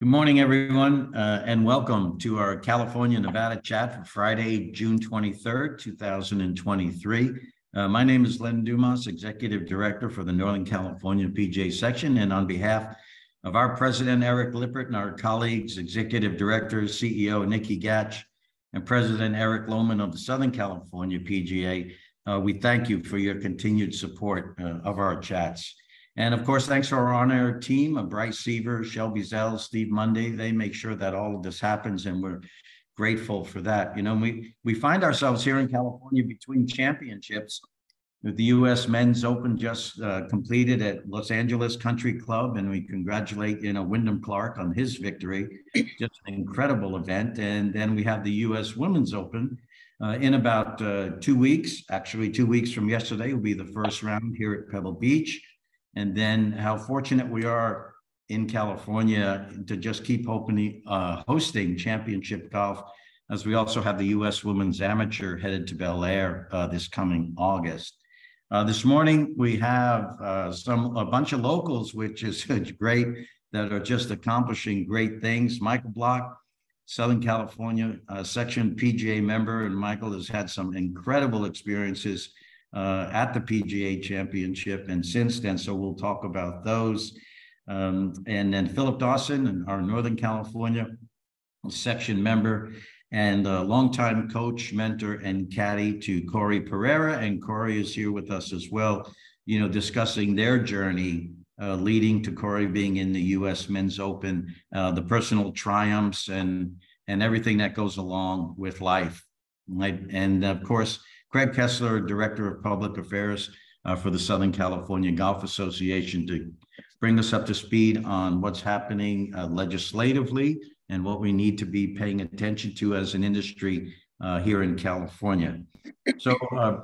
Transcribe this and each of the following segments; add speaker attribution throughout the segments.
Speaker 1: Good morning, everyone, and welcome to our California-Nevada chat for Friday, June 23rd, 2023. My name is Len Dumas, Executive Director for the Northern California PGA section, and on behalf of our President, Eric Lippert, and our colleagues, Executive Directors, CEO Nikki Gatch, and President Eric Lohman of the Southern California PGA, we thank you for your continued support of our chats. And of course, thanks to our on-air team of Bryce Seaver, Shelby Zell, Steve Monday. They make sure that all of this happens, and we're grateful for that. You know, we find ourselves here in California between championships. The U.S. Men's Open just completed at Los Angeles Country Club, and we congratulate, Wyndham Clark on his victory. Just an incredible event. And then we have the U.S. Women's Open in about 2 weeks. Actually, 2 weeks from yesterday will be the first round here at Pebble Beach. And then how fortunate we are in California to just keep hosting championship golf, as we also have the U.S. Women's Amateur headed to Bel Air this coming August. This morning, we have a bunch of locals, which is great, that are just accomplishing great things. Michael Block, Southern California section PGA member, and Michael has had some incredible experiences at the PGA Championship and since then, so we'll talk about those. And then Philip Dawson, our Northern California section member and a longtime coach, mentor, and caddy to Corey Pereira. And Corey is here with us as well, discussing their journey leading to Corey being in the U.S. Men's Open, the personal triumphs and everything that goes along with life. Right? And of course, Craig Kessler, Director of Public Affairs for the Southern California Golf Association, to bring us up to speed on what's happening legislatively and what we need to be paying attention to as an industry here in California. So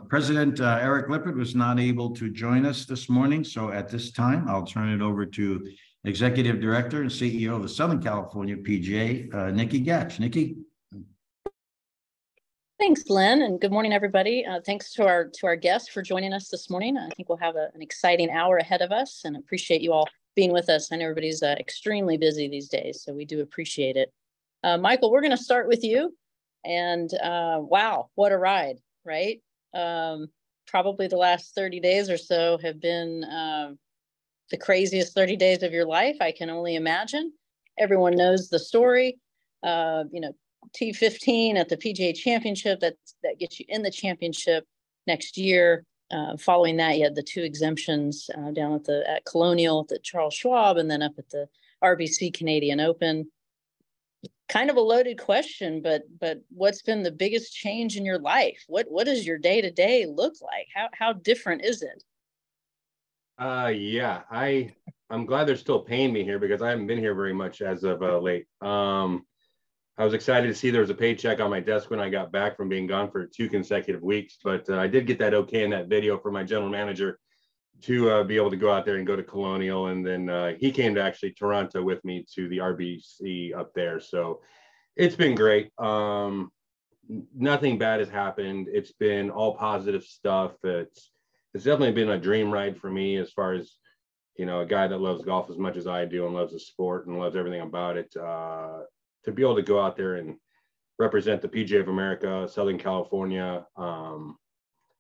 Speaker 1: President Eric Lippert was not able to join us this morning. So at this time, I'll turn it over to Executive Director and CEO of the Southern California PGA, Nikki Gatch. Nikki.
Speaker 2: Thanks, Len, and good morning, everybody. Thanks to our guests for joining us this morning. I think we'll have an exciting hour ahead of us, and appreciate you all being with us. I know everybody's extremely busy these days, so we do appreciate it. Michael, we're going to start with you. And wow, what a ride, right? Probably the last 30 days or so have been the craziest 30 days of your life, I can only imagine. Everyone knows the story. T15 at the PGA Championship, that gets you in the championship next year. Following that, you had the 2 exemptions down at Colonial, at the Charles Schwab, and then up at the RBC Canadian Open. Kind of a loaded question, but what's been the biggest change in your life? What does your day-to-day look like? How different is it?
Speaker 3: Yeah, I'm glad they're still paying me here, because I haven't been here very much as of late. I was excited to see there was a paycheck on my desk when I got back from being gone for 2 consecutive weeks, but I did get that okay in that video from my general manager to be able to go out there and go to Colonial. And then he came to actually Toronto with me to the RBC up there. So it's been great. Nothing bad has happened. It's been all positive stuff. It's definitely been a dream ride for me, as far as, a guy that loves golf as much as I do and loves the sport and loves everything about it. To be able to go out there and represent the PGA of America, Southern California,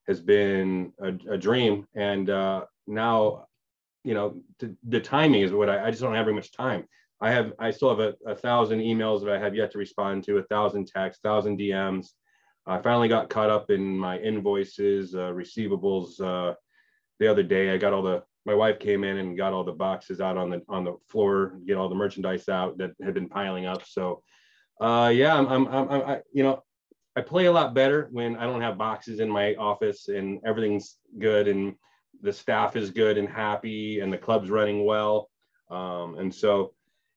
Speaker 3: has been a dream. And now, the timing is what I just don't have very much time. I still have 1,000 emails that I have yet to respond to, 1,000 texts, 1,000 DMs. I finally got caught up in my invoices, receivables. The other day, my wife came in and got all the boxes out on the floor, get all the merchandise out that had been piling up. So, yeah, I play a lot better when I don't have boxes in my office and everything's good and the staff is good and happy and the club's running well. And so,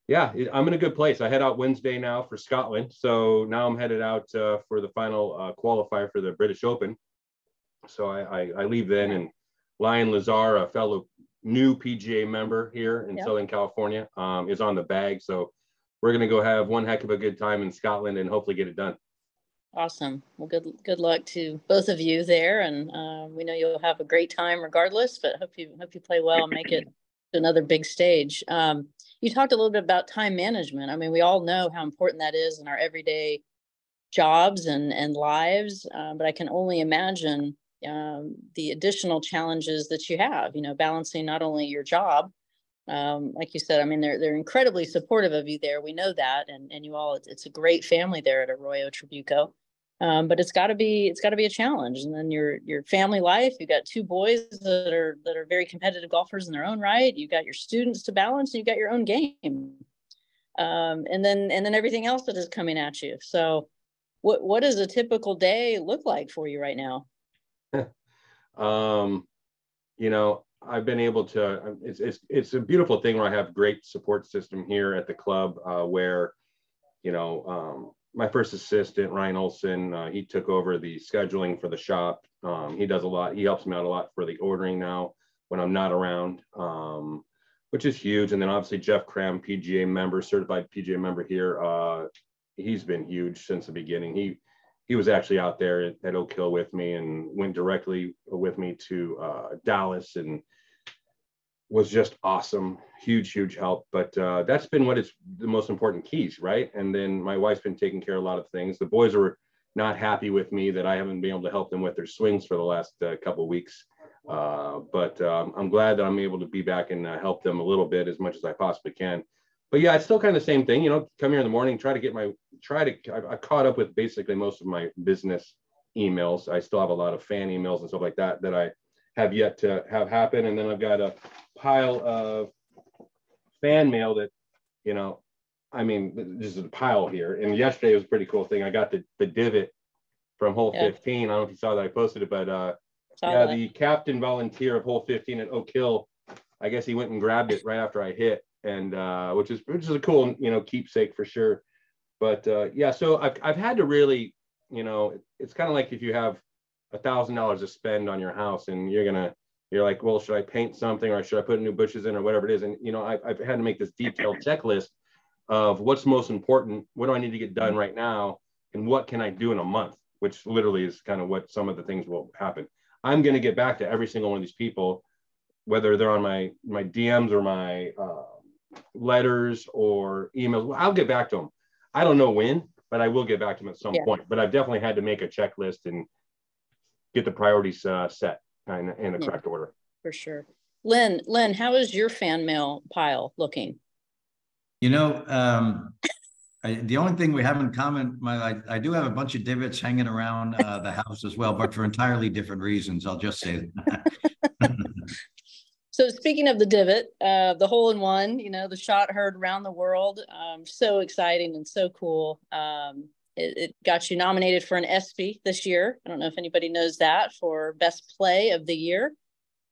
Speaker 3: yeah, I'm in a good place. I head out Wednesday now for Scotland. So now I'm headed out for the final qualifier for the British Open. So I leave then, and Lion Lazar, a fellow new PGA member here in Southern California, is on the bag. So we're going to go have one heck of a good time in Scotland and hopefully get it done.
Speaker 2: Awesome. Well, good luck to both of you there, and we know you'll have a great time regardless. But hope you play well and make it another big stage. You talked a little bit about time management. I mean, we all know how important that is in our everyday jobs and lives, but I can only imagine the additional challenges that you have, balancing not only your job, like you said, I mean, they're incredibly supportive of you there. We know that, and you all, it's a great family there at Arroyo Trabuco. But it's got to be a challenge. And then your family life, you've got two boys that are very competitive golfers in their own right. You got your students to balance, and you got your own game, and then everything else that is coming at you. So, what does a typical day look like for you right now?
Speaker 3: I've been able to. It's a beautiful thing where I have great support system here at the club, where my first assistant, Ryan Olson, he took over the scheduling for the shop. He does a lot. He helps me out a lot for the ordering now when I'm not around, which is huge. And then obviously Jeff Cram, PGA member, certified PGA member here. He's been huge since the beginning. He was actually out there at Oak Hill with me and went directly with me to Dallas and was just awesome. Huge help. But that's been what is the most important keys, right? And then my wife's been taking care of a lot of things. The boys are not happy with me that I haven't been able to help them with their swings for the last couple of weeks. But I'm glad that I'm able to be back and help them a little bit as much as I possibly can. But yeah, it's still kind of the same thing, come here in the morning, I caught up with basically most of my business emails. I still have a lot of fan emails and stuff like that I have yet to have happen. And then I've got a pile of fan mail that, this is a pile here. And yesterday was a pretty cool thing. I got the divot from hole 15. I don't know if you saw that I posted it, but the captain volunteer of hole 15 at Oak Hill, I guess he went and grabbed it right after I hit. And which is a cool, keepsake for sure. But so I've had to really, it's kind of like if you have $1,000 to spend on your house and you're like, well, should I paint something or should I put new bushes in or whatever it is? And, I've had to make this detailed checklist of what's most important. What do I need to get done right now? And what can I do in a month, which literally is kind of what some of the things will happen. I'm going to get back to every single one of these people, whether they're on my DMs or my letters or emails. I'll get back to them. I don't know when, but I will get back to them at some point. But I've definitely had to make a checklist and get the priorities set in the correct order.
Speaker 2: For sure. Lynn, how is your fan mail pile looking?
Speaker 1: The only thing we have in common, I do have a bunch of divots hanging around the house as well, but for entirely different reasons. I'll just say that.
Speaker 2: So speaking of the divot, the hole-in-one, the shot heard around the world, so exciting and so cool. It got you nominated for an ESPY this year. I don't know if anybody knows that, for best play of the year.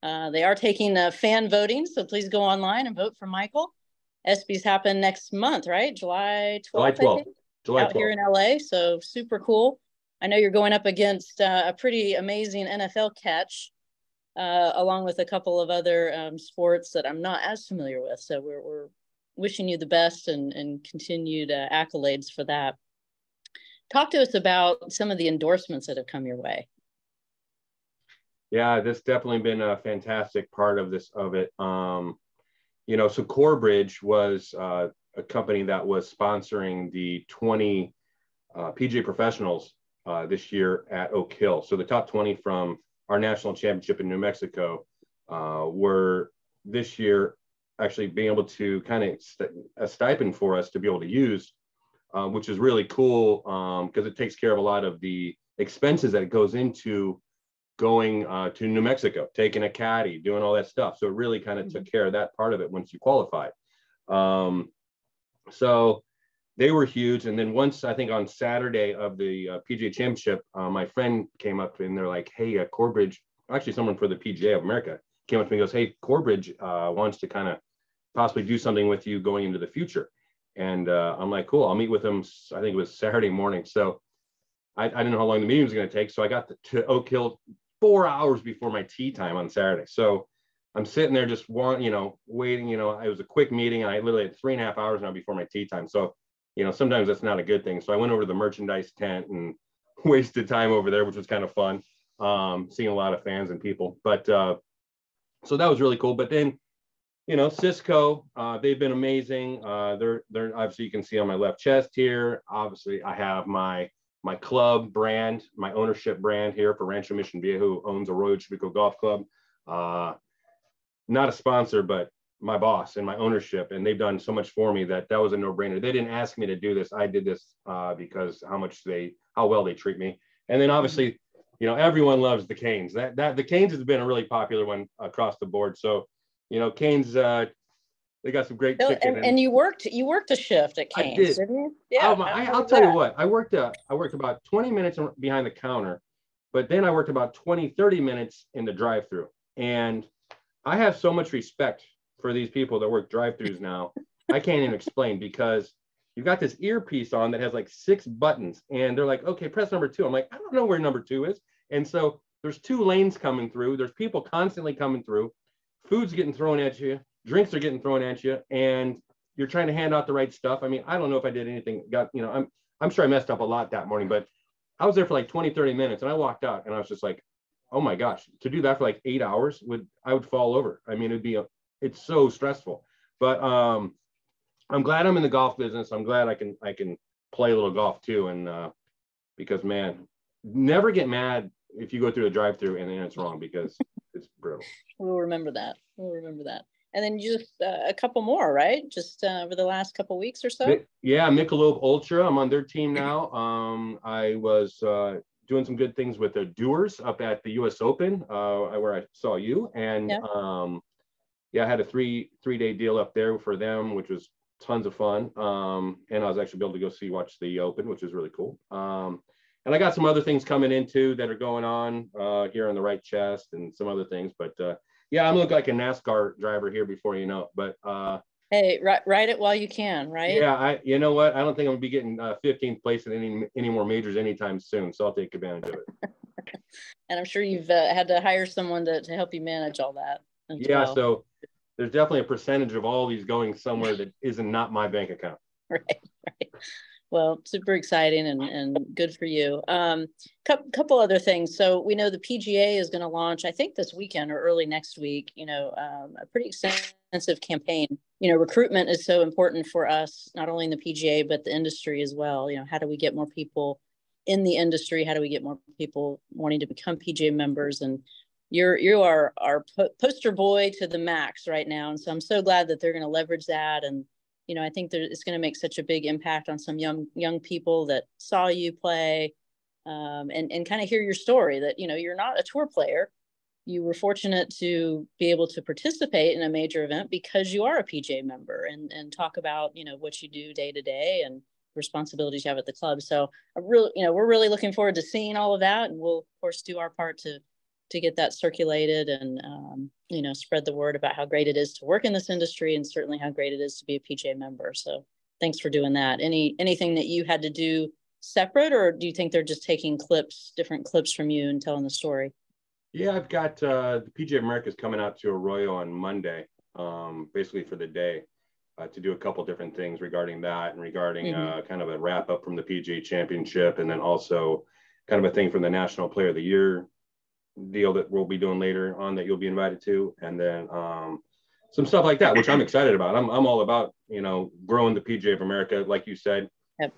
Speaker 2: They are taking fan voting, so please go online and vote for Michael. ESPYs happen next month, right? July 12th, I think, out here in LA. So super cool. I know you're going up against a pretty amazing NFL catch, along with a couple of other sports that I'm not as familiar with. So we're wishing you the best and continued accolades for that. Talk to us about some of the endorsements that have come your way.
Speaker 3: Yeah, that's definitely been a fantastic part of it. So Corebridge was a company that was sponsoring the 20 PGA professionals this year at Oak Hill. So the top 20 from our national championship in New Mexico were this year actually being able to kind of a stipend for us to be able to use, which is really cool because it takes care of a lot of the expenses that it goes into going to New Mexico, taking a caddy, doing all that stuff. So it really kind of took care of that part of it once you qualified. So they were huge. And then once, I think on Saturday of the PGA Championship, my friend came up and they're like, hey, Corebridge, actually someone for the PGA of America came up to me and goes, hey, Corebridge wants to kind of possibly do something with you going into the future. And I'm like, cool, I'll meet with them. I think it was Saturday morning. So I didn't know how long the meeting was going to take. So I got to Oak Hill 4 hours before my tee time on Saturday. So I'm sitting there just waiting, it was a quick meeting. And I literally had 3.5 hours now before my tee time. So, sometimes that's not a good thing. So I went over to the merchandise tent and wasted time over there, which was kind of fun. Seeing a lot of fans and people. But so that was really cool. But then you know, Cisco, they've been amazing. They're obviously, you can see on my left chest here. Obviously, I have my club brand, my ownership brand here for Rancho Mission Viejo, who owns Arroyo Chivico Golf Club. Not a sponsor, but my boss and my ownership, and they've done so much for me that was a no-brainer. They didn't ask me to do this. I did this because how well they treat me. And then obviously, you know, everyone loves the Canes. That the Canes has been a really popular one across the board. So, you know, Canes, they got some great chicken.
Speaker 2: And you worked a shift at Canes, didn't you? Yeah.
Speaker 3: I'll tell you what, I worked about 20 minutes behind the counter, but then I worked about 30 minutes in the drive-through. And I have so much respect for these people that work drive-throughs now. I can't even explain, because you've got this earpiece on that has like 6 buttons, and they're like, okay, press number 2. I'm like, I don't know where number 2 is. And so there's 2 lanes coming through. There's people constantly coming through. Food's getting thrown at you. Drinks are getting thrown at you, and you're trying to hand out the right stuff. I mean, I don't know if I did anything. I'm sure I messed up a lot that morning, but I was there for like 20-30 minutes, and I walked out, and I was just like, oh my gosh, to do that for like 8 hours I would fall over. I mean, it's so stressful. But I'm glad I'm in the golf business. I'm glad I can play a little golf too. And because, man, never get mad if you go through a drive-through and then it's wrong, because it's brutal.
Speaker 2: We'll remember that. And then just a couple more, right? Just over the last couple weeks or so.
Speaker 3: Yeah, Michelob Ultra. I'm on their team now. I was doing some good things with the Doers up at the U.S. Open, where I saw you, and I had a three-day deal up there for them, which was tons of fun. And I was actually able to go watch the Open, which was really cool. And I got some other things coming in too that are going on here on the right chest and some other things. But yeah, I'm looking like a NASCAR driver here before you know it. But
Speaker 2: hey, ride it while you can, right?
Speaker 3: Yeah, you know what? I don't think I'm gonna be getting 15th place in any more majors anytime soon. So I'll take advantage of it.
Speaker 2: And I'm sure you've had to hire someone to help you manage all that.
Speaker 3: Yeah, well. So there's definitely a percentage of all these going somewhere that isn't not my bank account.
Speaker 2: Right. Well, super exciting and good for you. Couple other things. So we know the PGA is going to launch, I think this weekend or early next week, a pretty extensive campaign. Recruitment is so important for us, not only in the PGA, but the industry as well. How do we get more people in the industry? How do we get more people wanting to become PGA members? And you are our poster boy to the max right now. And so I'm so glad that they're going to leverage that. And I think that it's going to make such a big impact on some young people that saw you play, and kind of hear your story that, you're not a tour player. You were fortunate to be able to participate in a major event because you are a PGA member, and talk about, what you do day to day and responsibilities you have at the club. So we're really looking forward to seeing all of that. And we'll, of course, do our part to get that circulated and, spread the word about how great it is to work in this industry, and certainly how great it is to be a PGA member. So thanks for doing that. Anything that you had to do separate, or do you think they're just taking different clips from you and telling the story?
Speaker 3: Yeah, I've got the PGA America's coming out to Arroyo on Monday, basically for the day, to do a couple different things regarding that, and regarding kind of a wrap up from the PGA Championship, and then also kind of a thing from the National Player of the Year deal that we'll be doing later on that you'll be invited to, and then some stuff like that, which I'm excited about. I'm all about growing the PGA of America. Like you said,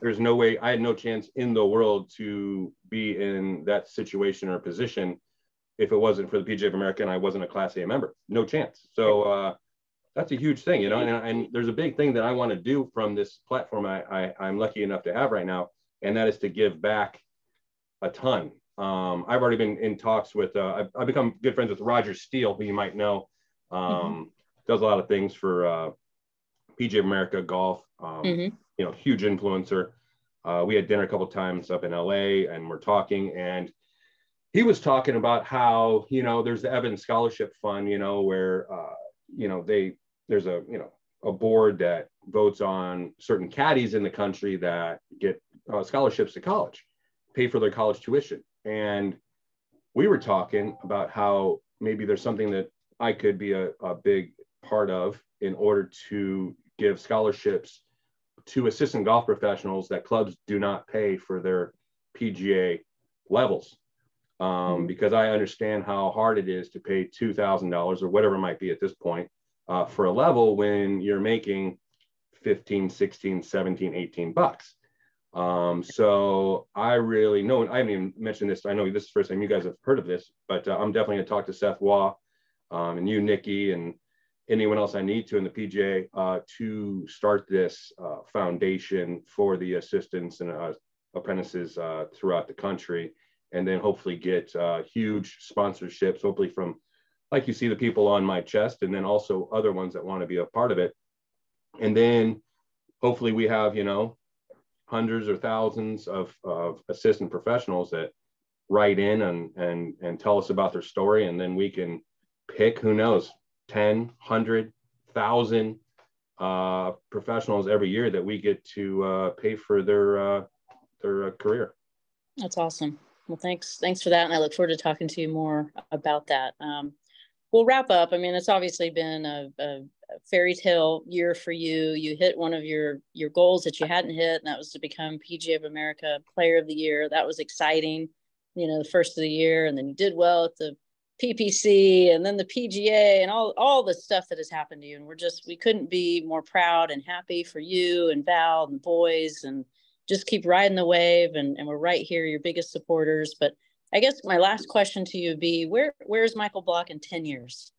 Speaker 3: There's no way, I had no chance in the world to be in that situation or position if it wasn't for the PGA of America and I wasn't a Class A member. No chance. So that's a huge thing, and there's a big thing that I want to do from this platform I'm lucky enough to have right now, and that is to give back a ton. I've already been in talks with, I've become good friends with Roger Steele, who you might know, does a lot of things for PGA of America golf, huge influencer. We had dinner a couple of times up in LA, and we're talking, and he was talking about how, there's the Evans Scholarship Fund, where, there's a board that votes on certain caddies in the country that get scholarships to college, pay for their college tuition. And we were talking about how maybe there's something that I could be a big part of in order to give scholarships to assistant golf professionals that clubs do not pay for their PGA levels. Because I understand how hard it is to pay $2,000 or whatever it might be at this point for a level when you're making 15, 16, 17, 18 bucks. So I really know, I haven't even mentioned this. I know this is the first time you guys have heard of this, but I'm definitely going to talk to Seth Waugh, and you, Nikki, and anyone else I need to in the PGA to start this foundation for the assistants and apprentices throughout the country, and then hopefully get huge sponsorships, hopefully from, like you see the people on my chest, and then also other ones that want to be a part of it. And then hopefully we have, you know, hundreds or thousands of assistant professionals that write in and tell us about their story, and then we can pick, who knows, 10, 100, 1,000 professionals every year that we get to pay for their career.
Speaker 2: That's awesome. Well, thanks for that, and I look forward to talking to you more about that. We'll wrap up. I mean, it's obviously been a fairy tale year for you. You hit one of your goals that you hadn't hit, and that was to become PGA of America Player of the Year. That was exciting, you know, the first of the year, and then you did well at the PPC and then the PGA and all the stuff that has happened to you. And we couldn't be more proud and happy for you and Val and the boys, and just keep riding the wave. And we're right here, your biggest supporters. But I guess my last question to you would be, where's Michael Block in 10 years?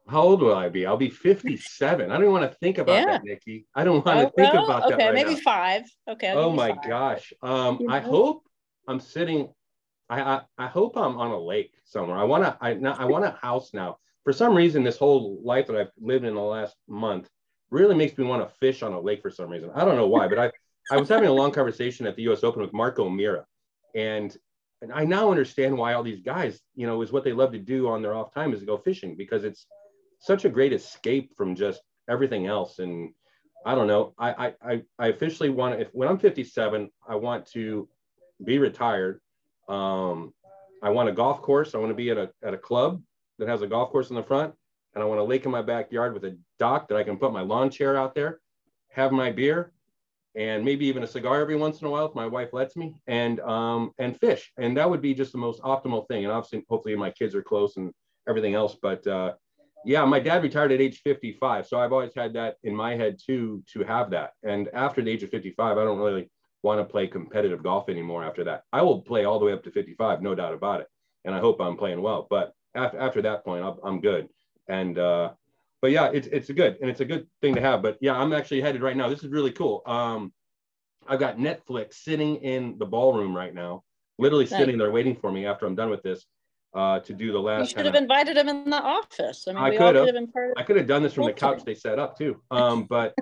Speaker 3: How old will I be? I'll be 57. I don't even want to think about that, Nikki. I don't want to think about that right
Speaker 2: maybe
Speaker 3: now.
Speaker 2: 5. Okay.
Speaker 3: Oh my gosh. I hope I'm sitting. I hope I'm on a lake somewhere. I want a house now. For some reason, this whole life that I've lived in the last month really makes me want to fish on a lake for some reason. I don't know why, but I was having a long conversation at the U.S. Open with Marco Mira, and I now understand why all these guys, you know, is what they love to do on their off time is to go fishing, because it's such a great escape from just everything else. And I don't know, I officially want to, when I'm 57, I want to be retired. I want a golf course. I want to be at a club that has a golf course in the front, and I want a lake in my backyard with a dock that I can put my lawn chair out there, have my beer, and maybe even a cigar every once in a while if my wife lets me, and fish. And that would be just the most optimal thing. And obviously, hopefully my kids are close and everything else. But yeah, my dad retired at age 55. So I've always had that in my head too, to have that. And after the age of 55, I don't really want to play competitive golf anymore after that. I will play all the way up to 55, no doubt about it. And I hope I'm playing well. But after that point, I'm good. And but yeah, it's a good thing to have. But yeah, I'm actually headed right now. This is really cool. I've got Netflix sitting in the ballroom right now, literally sitting there waiting for me after I'm done with this to do the last.
Speaker 2: You should have invited him in the office. I mean,
Speaker 3: I could have been part of. I could have done this from the couch they set up too. But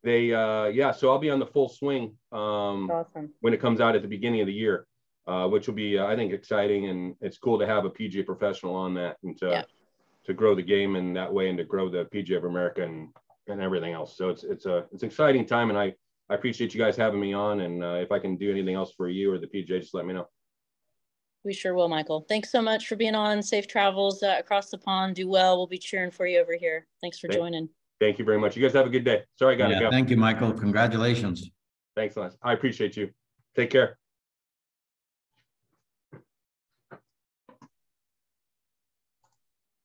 Speaker 3: they yeah, so I'll be on the full swing
Speaker 2: awesome.
Speaker 3: When it comes out at the beginning of the year, which will be I think exciting, and it's cool to have a PGA professional on that, and to grow the game in that way, and to grow the PGA of America and everything else. So it's an exciting time, and I appreciate you guys having me on. And if I can do anything else for you or the PGA, just let me know.
Speaker 2: We sure will, Michael. Thanks so much for being on. Safe travels across the pond. Do well. We'll be cheering for you over here. Thanks for joining.
Speaker 3: Thank you very much. You guys have a good day. Sorry, I got to go.
Speaker 1: Thank you, Michael. Congratulations.
Speaker 3: Thanks, Les. I appreciate you. Take care.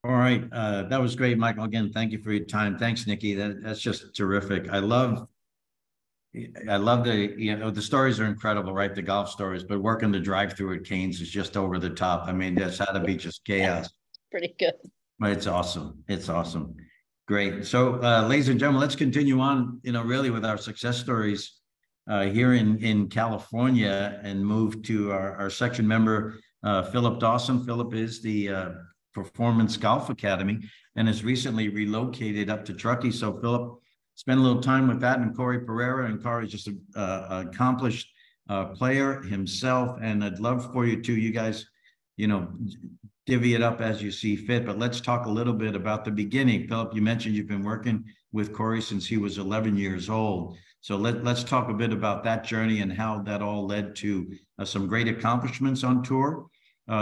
Speaker 1: All right. That was great, Michael. Again, thank you for your time. Thanks, Nikki. That's just terrific. I love the stories are incredible, right? The golf stories, but working the drive-through at Canes is just over the top. I mean, that's had to be just chaos.
Speaker 2: Pretty good.
Speaker 1: But it's awesome. It's awesome. Great. So, ladies and gentlemen, let's continue on, really with our success stories here in California, and move to our section member, Philip Dawson. Philip is the Performance Golf Academy and has recently relocated up to Truckee. So, Philip, spend a little time with that, and Corey Pereira. And Corey's just an accomplished player himself, and I'd love for you guys, divvy it up as you see fit. But let's talk a little bit about the beginning. Philip, you mentioned you've been working with Corey since he was 11 years old. So let's talk a bit about that journey and how that all led to some great accomplishments on tour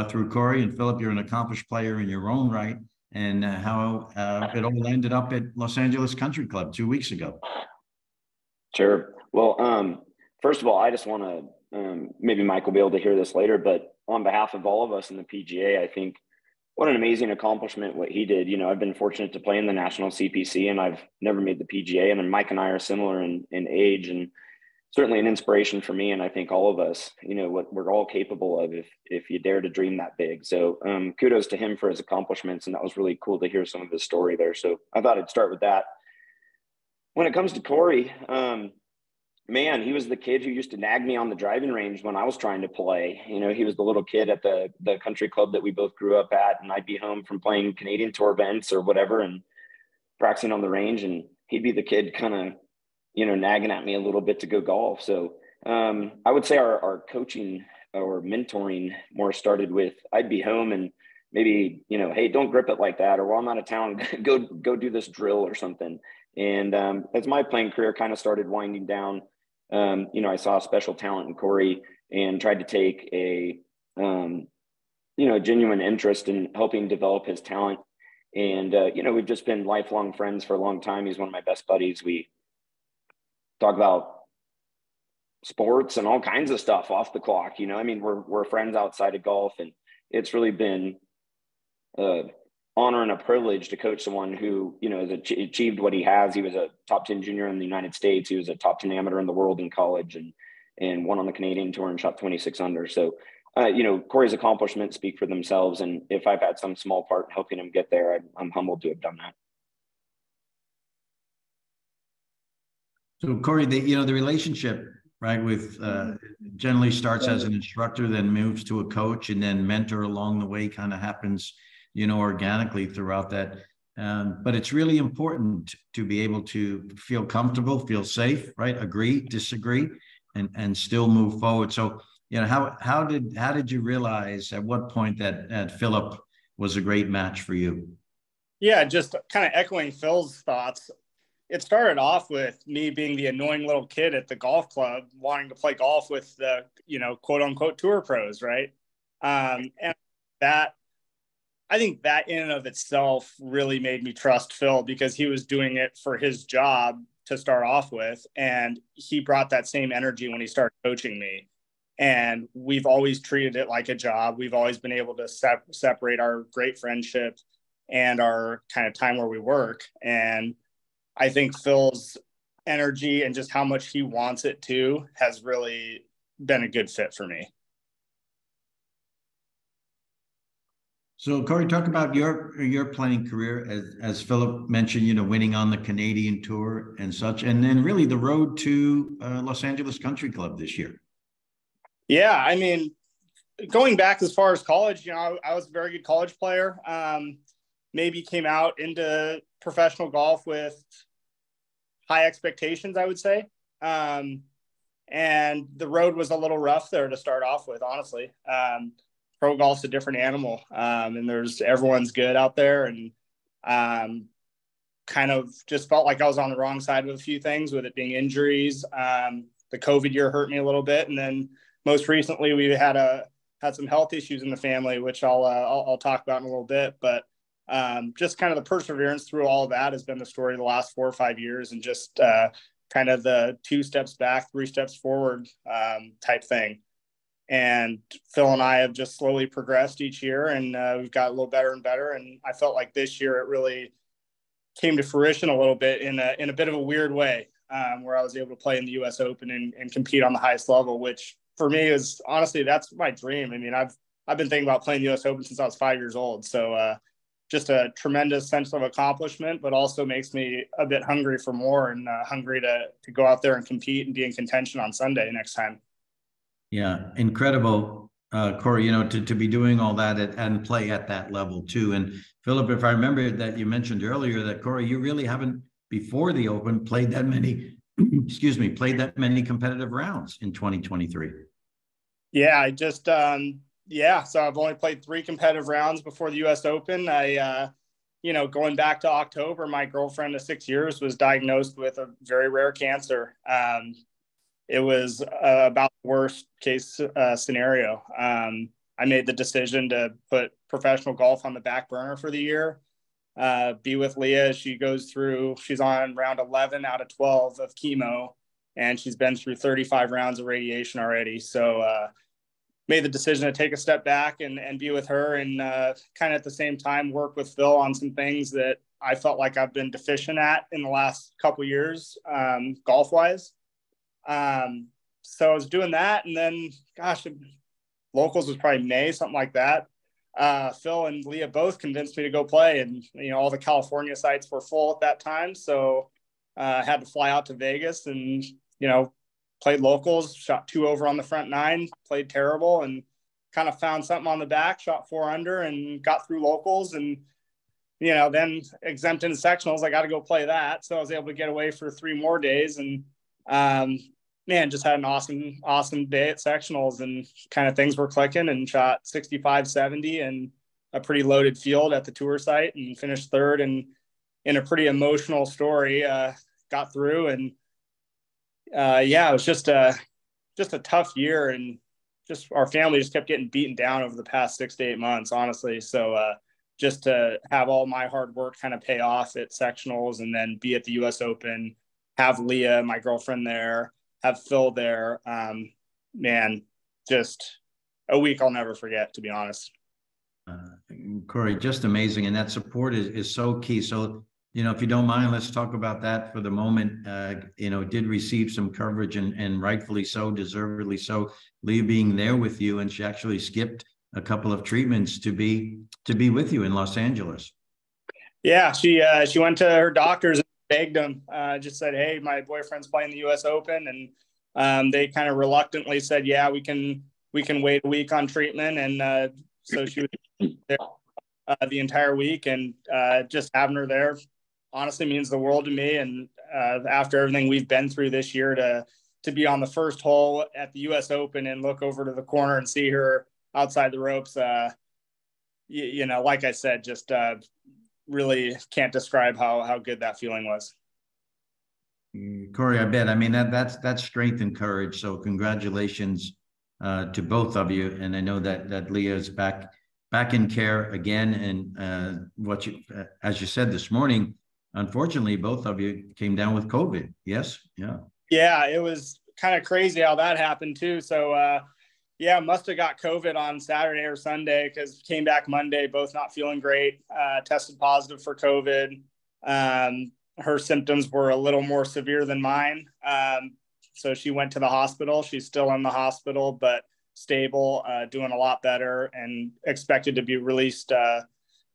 Speaker 1: through Corey. And Philip, you're an accomplished player in your own right, and how it all ended up at Los Angeles Country Club 2 weeks ago.
Speaker 4: Sure. Well, first of all, I just want to, maybe Mike will be able to hear this later, but on behalf of all of us in the PGA, I think what an amazing accomplishment what he did. You know, I've been fortunate to play in the national CPC, and I've never made the PGA. And then Mike and I are similar in age, and certainly an inspiration for me. And I think all of us, you know, what we're all capable of if you dare to dream that big. So kudos to him for his accomplishments. And that was really cool to hear some of his story there. So I thought I'd start with that. When it comes to Corey, man, he was the kid who used to nag me on the driving range when I was trying to play. You know, he was the little kid at the country club that we both grew up at, and I'd be home from playing Canadian Tour events or whatever and practicing on the range, and he'd be the kid kind of, you know, nagging at me a little bit to go golf. So I would say our coaching or mentoring more started with, I'd be home and maybe, you know, hey, don't grip it like that, or while I'm out of town, go do this drill or something. And as my playing career kind of started winding down, you know, I saw a special talent in Corey and tried to take a, you know, genuine interest in helping develop his talent. And, you know, we've just been lifelong friends for a long time. He's one of my best buddies. We talk about sports and all kinds of stuff off the clock. You know, I mean, we're friends outside of golf, and it's really been honor and a privilege to coach someone who, you know, has achieved what he has. He was a top 10 junior in the United States. He was a top 10 amateur in the world in college, and won on the Canadian Tour and shot 26 under. So, you know, Corey's accomplishments speak for themselves. And if I've had some small part in helping him get there, I'm humbled to have done that.
Speaker 1: So Corey, the relationship, right, with generally starts as an instructor, then moves to a coach, and then mentor along the way kind of happens, you know, organically throughout that. But it's really important to be able to feel comfortable, feel safe, right? Agree, disagree, and still move forward. So, you know, how did you realize at what point that Philip was a great match for you?
Speaker 5: Yeah, just kind of echoing Phil's thoughts. It started off with me being the annoying little kid at the golf club, wanting to play golf with the, you know, quote unquote tour pros, right? And that, I think that in and of itself really made me trust Phil, because he was doing it for his job to start off with. And he brought that same energy when he started coaching me. And we've always treated it like a job. We've always been able to separate our great friendship and our kind of time where we work. And I think Phil's energy and just how much he wants it to has really been a good fit for me.
Speaker 1: So Corey, talk about your playing career, as Philip mentioned, you know, winning on the Canadian Tour and such, and then really the road to Los Angeles Country Club this year.
Speaker 5: Yeah, I mean, going back as far as college, you know, I was a very good college player. Maybe came out into professional golf with high expectations, I would say. And the road was a little rough there to start off with, honestly. Pro golf's a different animal. And everyone's good out there. And kind of just felt like I was on the wrong side of a few things, with it being injuries. The COVID year hurt me a little bit. And then most recently we had some health issues in the family, which I'll talk about in a little bit, but just kind of the perseverance through all of that has been the story of the last 4 or 5 years, and just kind of the 2 steps back, 3 steps forward type thing. And Phil and I have just slowly progressed each year, and we've got a little better and better. And I felt like this year it really came to fruition a little bit in a bit of a weird way, where I was able to play in the US Open and compete on the highest level, which for me is honestly, that's my dream. I mean, I've been thinking about playing the US Open since I was 5 years old. So just a tremendous sense of accomplishment, but also makes me a bit hungry for more, and hungry to go out there and compete and be in contention on Sunday next time.
Speaker 1: Yeah, incredible, Corey, you know, to be doing all that and play at that level too. And Philip, if I remember that you mentioned earlier that, Corey, you really haven't, before the Open, played that many, played that many competitive rounds in 2023.
Speaker 5: Yeah, I just, so I've only played 3 competitive rounds before the US Open. I, you know, going back to October, my girlfriend of 6 years was diagnosed with a very rare cancer. It was about the worst case scenario. I made the decision to put professional golf on the back burner for the year, be with Leah. She's on round 11 out of 12 of chemo, and she's been through 35 rounds of radiation already. So, made the decision to take a step back and be with her, and kind of at the same time work with Phil on some things that I felt like I've been deficient at in the last couple of years, golf wise. So I was doing that, and then, gosh, locals was probably May, something like that. Phil and Leah both convinced me to go play, and all the California sites were full at that time, so I had to fly out to Vegas and played locals, shot 2 over on the front 9, played terrible, and kind of found something on the back, shot 4 under, and got through locals, and then exempt into sectionals. I got to go play that, so I was able to get away for 3 more days, and just had an awesome day at sectionals, and kind of things were clicking, and shot 65, 70 and a pretty loaded field at the tour site, and finished 3rd, and in a pretty emotional story, got through. And it was just a tough year, and just our family just kept getting beaten down over the past 6 to 8 months, honestly. So just to have all my hard work kind of pay off at sectionals, and then be at the US Open, have Leah, my girlfriend, there, have Phil there, just a week I'll never forget, to be honest.
Speaker 1: Corey, just amazing. And that support is so key. So, if you don't mind, let's talk about that for the moment. Did receive some coverage, and rightfully so, deservedly so. Leah being there with you, and she actually skipped a couple of treatments to be with you in Los Angeles.
Speaker 5: Yeah, she went to her doctors and begged them, just said, hey, my boyfriend's playing the US Open. And they kind of reluctantly said, yeah, we can wait a week on treatment. And so she was there the entire week, and just having her there honestly means the world to me. And after everything we've been through this year, to be on the first hole at the US Open and look over to the corner and see her outside the ropes, like I said, just really can't describe how good that feeling was.
Speaker 1: Corey, I bet. I mean, that's strength and courage. So congratulations to both of you. And I know that Leah is back in care again. And as you said this morning, unfortunately, both of you came down with COVID. Yes. Yeah.
Speaker 5: Yeah. It was kind of crazy how that happened too. So, must have got COVID on Saturday or Sunday, because came back Monday, both not feeling great, tested positive for COVID. Her symptoms were a little more severe than mine. So she went to the hospital. She's still in the hospital, but stable, doing a lot better, and expected to be released.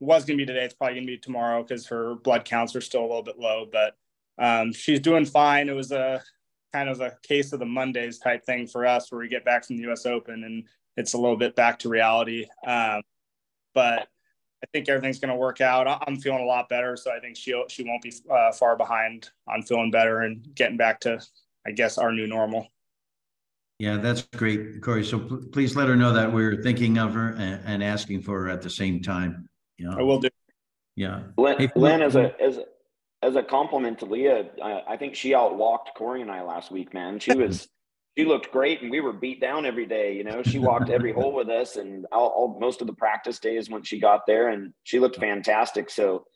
Speaker 5: Was going to be today. It's probably going to be tomorrow, because her blood counts are still a little bit low, but she's doing fine. It was a kind of a case of the Mondays type thing for us, where we get back from the US Open and it's a little bit back to reality. But I think everything's going to work out. I'm feeling a lot better, so I think she won't be far behind on feeling better and getting back to, I guess, our new normal.
Speaker 1: Yeah, that's great, Corey. So please let her know that we're thinking of her and asking for her at the same time.
Speaker 5: I will do.
Speaker 1: Yeah.
Speaker 4: Len, as a compliment to Leah, I think she outwalked Corey and I last week, man. She looked great, and we were beat down every day. She walked every hole with us, and most of the practice days when she got there, and she looked fantastic. So,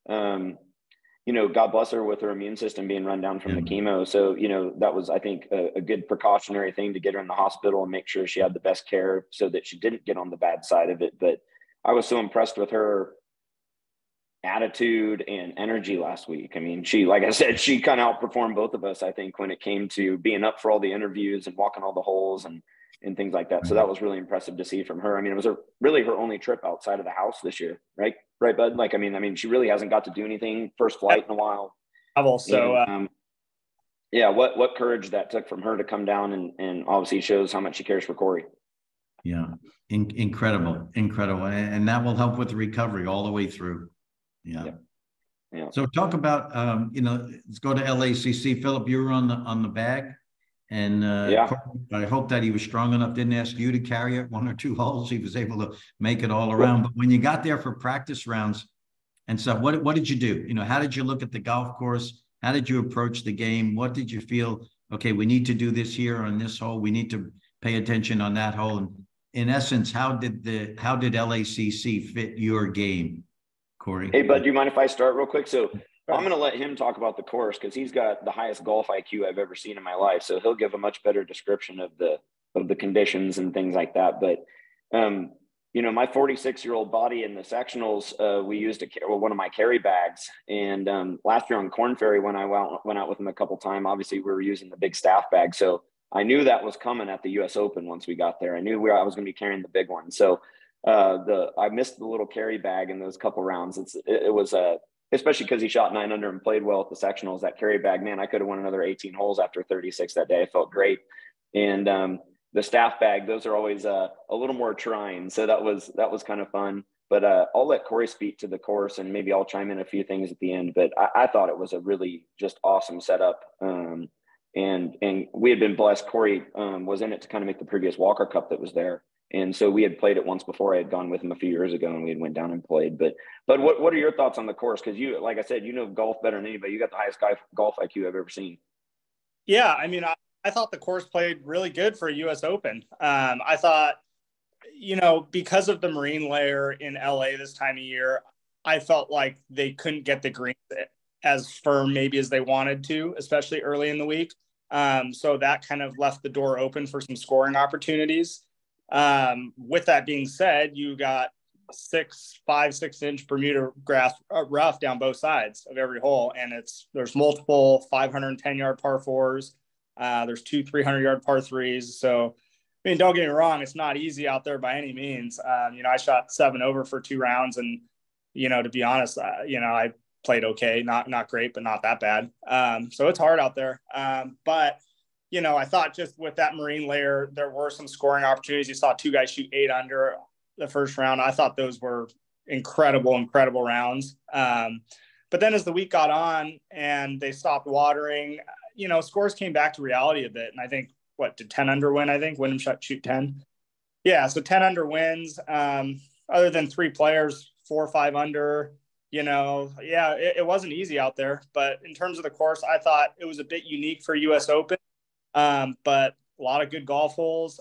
Speaker 4: God bless her with her immune system being run down from the chemo. So, that was, I think, a good precautionary thing to get her in the hospital and make sure she had the best care so that she didn't get on the bad side of it. But I was so impressed with her attitude and energy last week. I mean, like I said, she kind of outperformed both of us, I think, when it came to being up for all the interviews and walking all the holes and things like that. So that was really impressive to see from her. I mean, it was really her only trip outside of the house this year, right, bud? Like, I mean, she really hasn't got to do anything first flight in a while.
Speaker 5: I've also,
Speaker 4: what courage that took from her to come down and obviously shows how much she cares for Corey.
Speaker 1: Yeah, incredible. And that will help with the recovery all the way through. Yeah. So talk about, let's go to LACC. Philip, you were on the bag, and I hope that he was strong enough, didn't ask you to carry it 1 or 2 holes. He was able to make it all around. But when you got there for practice rounds and stuff, what did you do? How did you look at the golf course? How did you approach the game? What did you feel? Okay, we need to do this here on this hole. We need to pay attention on that hole. And in essence, how did LACC fit your game, Corey?
Speaker 4: Hey, bud, do you mind if I start real quick? So I'm going to let him talk about the course, because he's got the highest golf IQ I've ever seen in my life. So he'll give a much better description of the the conditions and things like that. But you know, my 46-year-old body in the sectionals, we used one of my carry bags. And last year on Corn Ferry, when I went out with him a couple times, obviously we were using the big staff bag. So I knew that was coming at the US Open once we got there. I knew I was going to be carrying the big one. So I missed the little carry bag in those couple rounds. It was especially because he shot 9 under and played well at the sectionals. That carry bag, man, I could have won another 18 holes after 36 that day. I felt great. And the staff bag, those are always a little more trying. So that was kind of fun. But I'll let Corey speak to the course, and maybe I'll chime in a few things at the end. But I thought it was a really just awesome setup. And we had been blessed. Corey was in it to kind of make the previous Walker Cup that was there. And so we had played it once before. I had gone with him a few years ago, and we had went down and played. But what are your thoughts on the course? Because you, like I said, you know golf better than anybody. You got the highest golf IQ I've ever seen.
Speaker 5: Yeah, I mean, I thought the course played really good for a U.S. Open. I thought, you know, because of the marine layer in LA this time of year, I felt like they couldn't get the greens as firm maybe as they wanted to, especially early in the week. So that kind of left the door open for some scoring opportunities. With that being said, you got 5-6-inch Bermuda grass rough down both sides of every hole. And there's multiple 510-yard par fours. There's 2 300-yard par threes. So, I mean, don't get me wrong, it's not easy out there by any means. You know, I shot 7 over for 2 rounds, and, you know, to be honest, you know, I played okay, not great, but not that bad. So it's hard out there. But, you know, I thought just with that marine layer, there were some scoring opportunities. You saw 2 guys shoot 8 under the first round. I thought those were incredible rounds. But then as the week got on and they stopped watering, you know, scores came back to reality a bit. And I think, did 10 under win? I think Wyndham shoot 10. Yeah, so 10 under wins. Other than 3 players, 4 or 5 under, you know, yeah, it wasn't easy out there. But in terms of the course, I thought it was a bit unique for US Open, but a lot of good golf holes,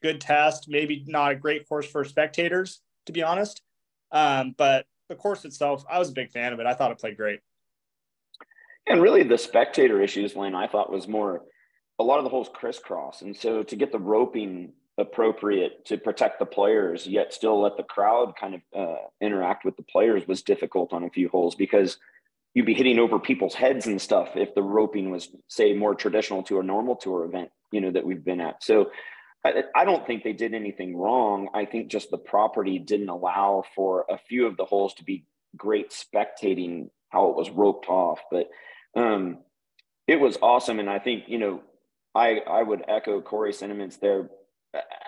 Speaker 5: good test, maybe not a great course for spectators, to be honest. But the course itself, I was a big fan of it. I thought it played great.
Speaker 4: And really the spectator issues, Lane, I thought was more, a lot of the holes crisscross. And so to get the roping appropriate to protect the players, yet still let the crowd kind of interact with the players was difficult on a few holes, because you'd be hitting over people's heads and stuff if the roping was, say, more traditional to a normal tour event, you know, that we've been at. So I don't think they did anything wrong. I think just the property didn't allow for a few of the holes to be great spectating how it was roped off. But it was awesome. And I think, you know, I would echo Corey's sentiments there.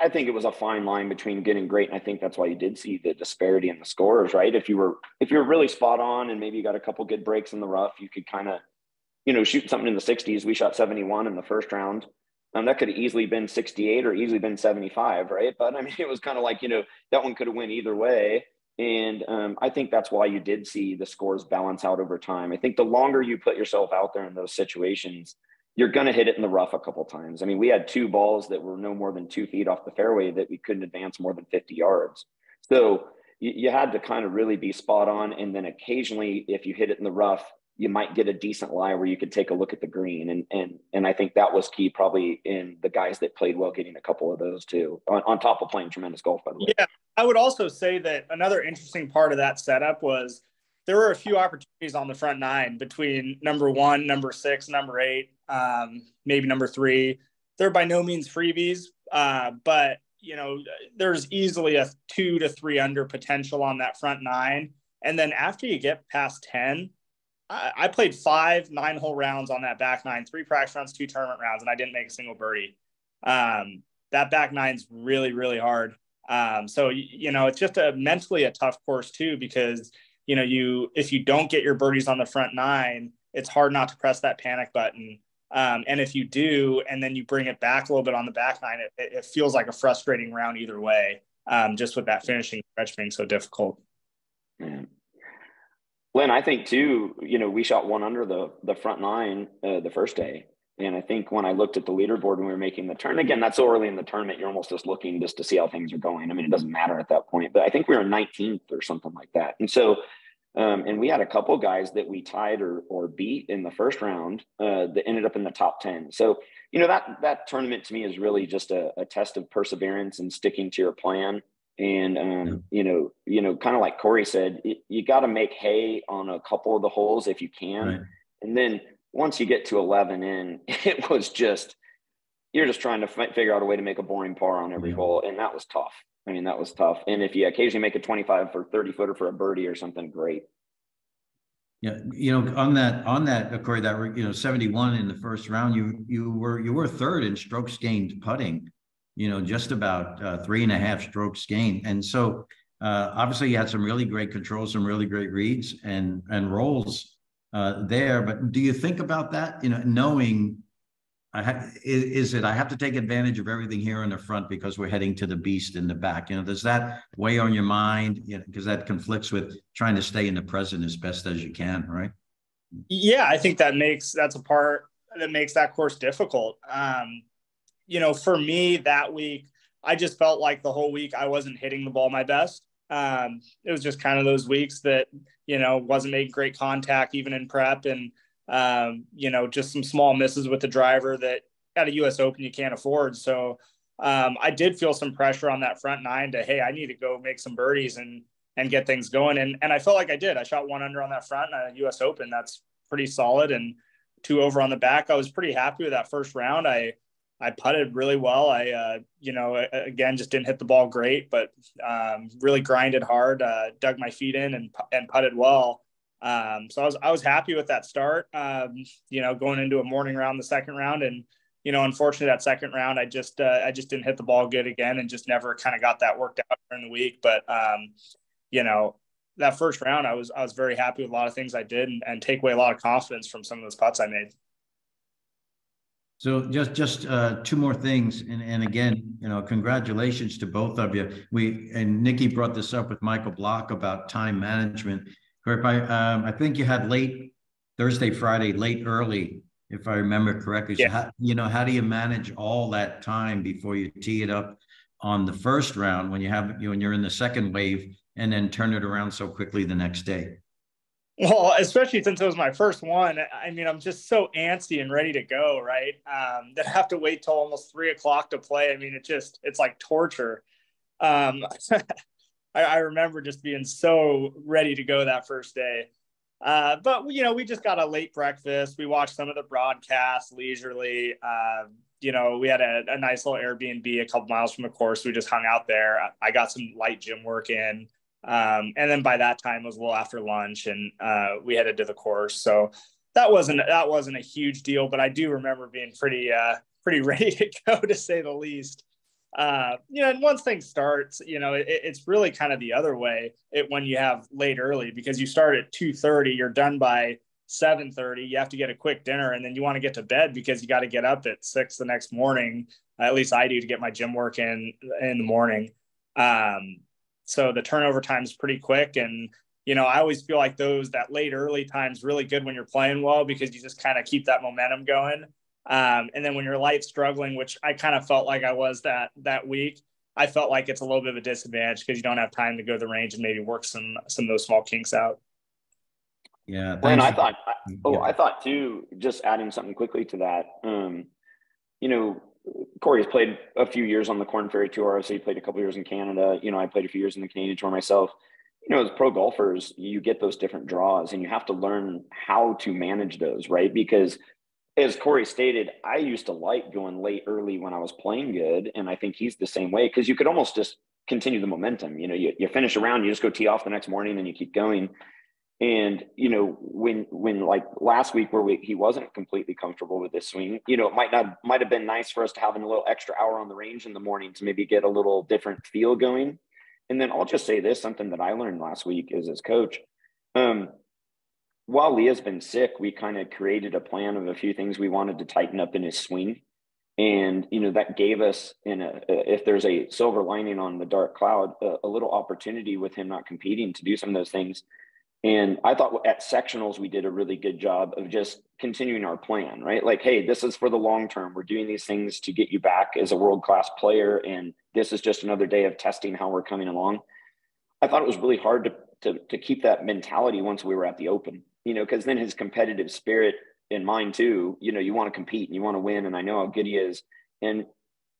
Speaker 4: I think it was a fine line between getting great, and I think that's why you did see the disparity in the scores, right? If you were really spot on and maybe you got a couple good breaks in the rough, you could kind of, you know, shoot something in the 60s. We shot 71 in the first round. That could have easily been 68 or easily been 75, right? But I mean, it was kind of like, you know, that one could have went either way. And I think that's why you did see the scores balance out over time. I think the longer you put yourself out there in those situations, you're going to hit it in the rough a couple of times. I mean, we had 2 balls that were no more than 2 feet off the fairway that we couldn't advance more than 50 yards. So you had to kind of really be spot on. And then occasionally, if you hit it in the rough, you might get a decent lie where you could take a look at the green. And I think that was key probably in the guys that played well, getting a couple of those too, on top of playing tremendous golf, by the way.
Speaker 5: Yeah, I would also say that another interesting part of that setup was there were a few opportunities on the front 9 between number 1, number 6, number 8, maybe number 3. They're by no means freebies, but you know, there's easily a 2 to 3 under potential on that front 9. And then after you get past 10, I played 5 9-hole rounds on that back 9, 3 practice rounds, 2 tournament rounds, and I didn't make a single birdie. That back 9's really, really hard. So, you know, it's just mentally a tough course too, because, you know, if you don't get your birdies on the front 9, it's hard not to press that panic button. And if you do, and then you bring it back a little bit on the back 9, it feels like a frustrating round either way, just with that finishing stretch being so difficult.
Speaker 4: Yeah. Lynn, I think too, you know, we shot 1 under the front 9 the first day. And I think when I looked at the leaderboard when we were making the turn, again, that's so early in the tournament, you're almost just looking just to see how things are going. I mean, it doesn't matter at that point, but I think we were 19th or something like that. And so, and we had a couple guys that we tied or beat in the first round that ended up in the top 10. So, that tournament to me is really just a test of perseverance and sticking to your plan. And, kind of like Corey said, you got to make hay on a couple of the holes if you can.
Speaker 1: Right.
Speaker 4: And then once you get to 11 in, it was just, you're just trying to figure out a way to make a boring par on every hole. And that was tough. I mean, that was tough. And if you occasionally make a 25 for 30 footer for a birdie or something, great.
Speaker 1: Yeah, on that, Corey, that 71 in the first round, you were third in strokes gained putting, just about 3.5 strokes gained, and so obviously you had some really great controls, some really great reads and rolls there. But do you think about that? Knowing I have to take advantage of everything here in the front because we're heading to the beast in the back. Does that weigh on your mind? Because that conflicts with trying to stay in the present as best as you can, right?
Speaker 5: Yeah, I think that's a part that makes that course difficult. For me that week, I just felt like the whole week I wasn't hitting the ball my best. It was just kind of those weeks that, wasn't making great contact even in prep, and just some small misses with the driver that at a US Open you can't afford. So I did feel some pressure on that front nine to, hey, I need to go make some birdies and get things going. And I felt like I did. I shot 1 under on that front at a US Open. That's pretty solid. And 2 over on the back. I was pretty happy with that first round. I putted really well. I again, just didn't hit the ball great, but really grinded hard, dug my feet in and putted well. So I was happy with that start, going into a morning round, the second round. And, unfortunately that second round, I just didn't hit the ball good again and just never kind of got that worked out during the week. But, that first round, I was very happy with a lot of things I did and take away a lot of confidence from some of those putts I made.
Speaker 1: So just 2 more things. And again, congratulations to both of you. And Nikki brought this up with Michael Block about time management. I think you had late Thursday, Friday, late early, if I remember correctly.
Speaker 5: Yeah.
Speaker 1: So how do you manage all that time before you tee it up on the first round when you're in the second wave and then turn it around so quickly the next day?
Speaker 5: Well, especially since it was my first one, I mean, I'm just so antsy and ready to go, right? That I have to wait till almost 3 o'clock to play. I mean, it's like torture. I remember just being so ready to go that first day. But, we just got a late breakfast. We watched some of the broadcasts leisurely. We had a nice little Airbnb a couple miles from the course. We just hung out there. I got some light gym work in. And then by that time it was a little after lunch, and we headed to the course. So that wasn't a huge deal, but I do remember being pretty ready to go, to say the least. And once things starts, it's really kind of the other way when you have late early, because you start at 2:30, you're done by 7:30. You have to get a quick dinner, and then you want to get to bed because you got to get up at 6 the next morning. At least I do, to get my gym work in the morning. So the turnover time is pretty quick. And, I always feel like that late early time is really good when you're playing well, because you just kind of keep that momentum going. And then when you're light struggling, which I kind of felt like I was that week, I felt like it's a little bit of a disadvantage because you don't have time to go to the range and maybe work some of those small kinks out.
Speaker 1: Yeah.
Speaker 4: And I thought too, just adding something quickly to that, Corey's played a few years on the Korn Ferry Tour. So he played a couple years in Canada. I played a few years in the Canadian Tour myself. As pro golfers, you get those different draws and you have to learn how to manage those, right? Because as Corey stated, I used to like going late early when I was playing good. And I think he's the same way, because you could almost just continue the momentum. You finish a round, you just go tee off the next morning and you keep going. And, when like last week where he wasn't completely comfortable with this swing, it might have been nice for us to have a little extra hour on the range in the morning to maybe get a little different feel going. And then I'll just say this, something that I learned last week is, as coach, while Leah's been sick, we kind of created a plan of a few things we wanted to tighten up in his swing. And, that gave us, if there's a silver lining on the dark cloud, a little opportunity with him not competing to do some of those things. And I thought at sectionals, we did a really good job of just continuing our plan, right? Like, hey, this is for the long term. We're doing these things to get you back as a world-class player. And this is just another day of testing how we're coming along. I thought it was really hard to keep that mentality once we were at the Open, because then his competitive spirit in mind too. You know, you want to compete and you want to win, and I know how good he is. And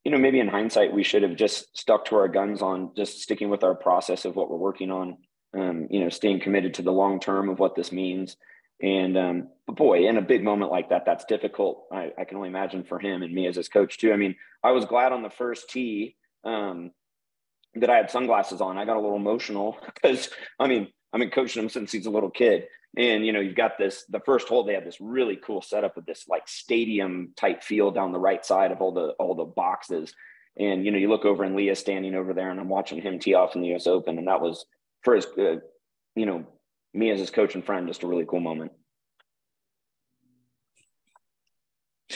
Speaker 4: you know, maybe in hindsight, we should have just stuck to our guns on just sticking with our process of what we're working on. You know, staying committed to the long term of what this means. And but boy, in a big moment like that, that's difficult. I can only imagine for him and me as his coach too. I mean, I was glad on the first tee that I had sunglasses on. I got a little emotional because I've been coaching him since he's a little kid. And, you know, you've got the first hole, they had this really cool setup with this like stadium type field down the right side of all the boxes. And, you know, you look over and Leah's standing over there and I'm watching him tee off in the US Open. And that was for his, you know, me as his coach and friend, just a really cool moment.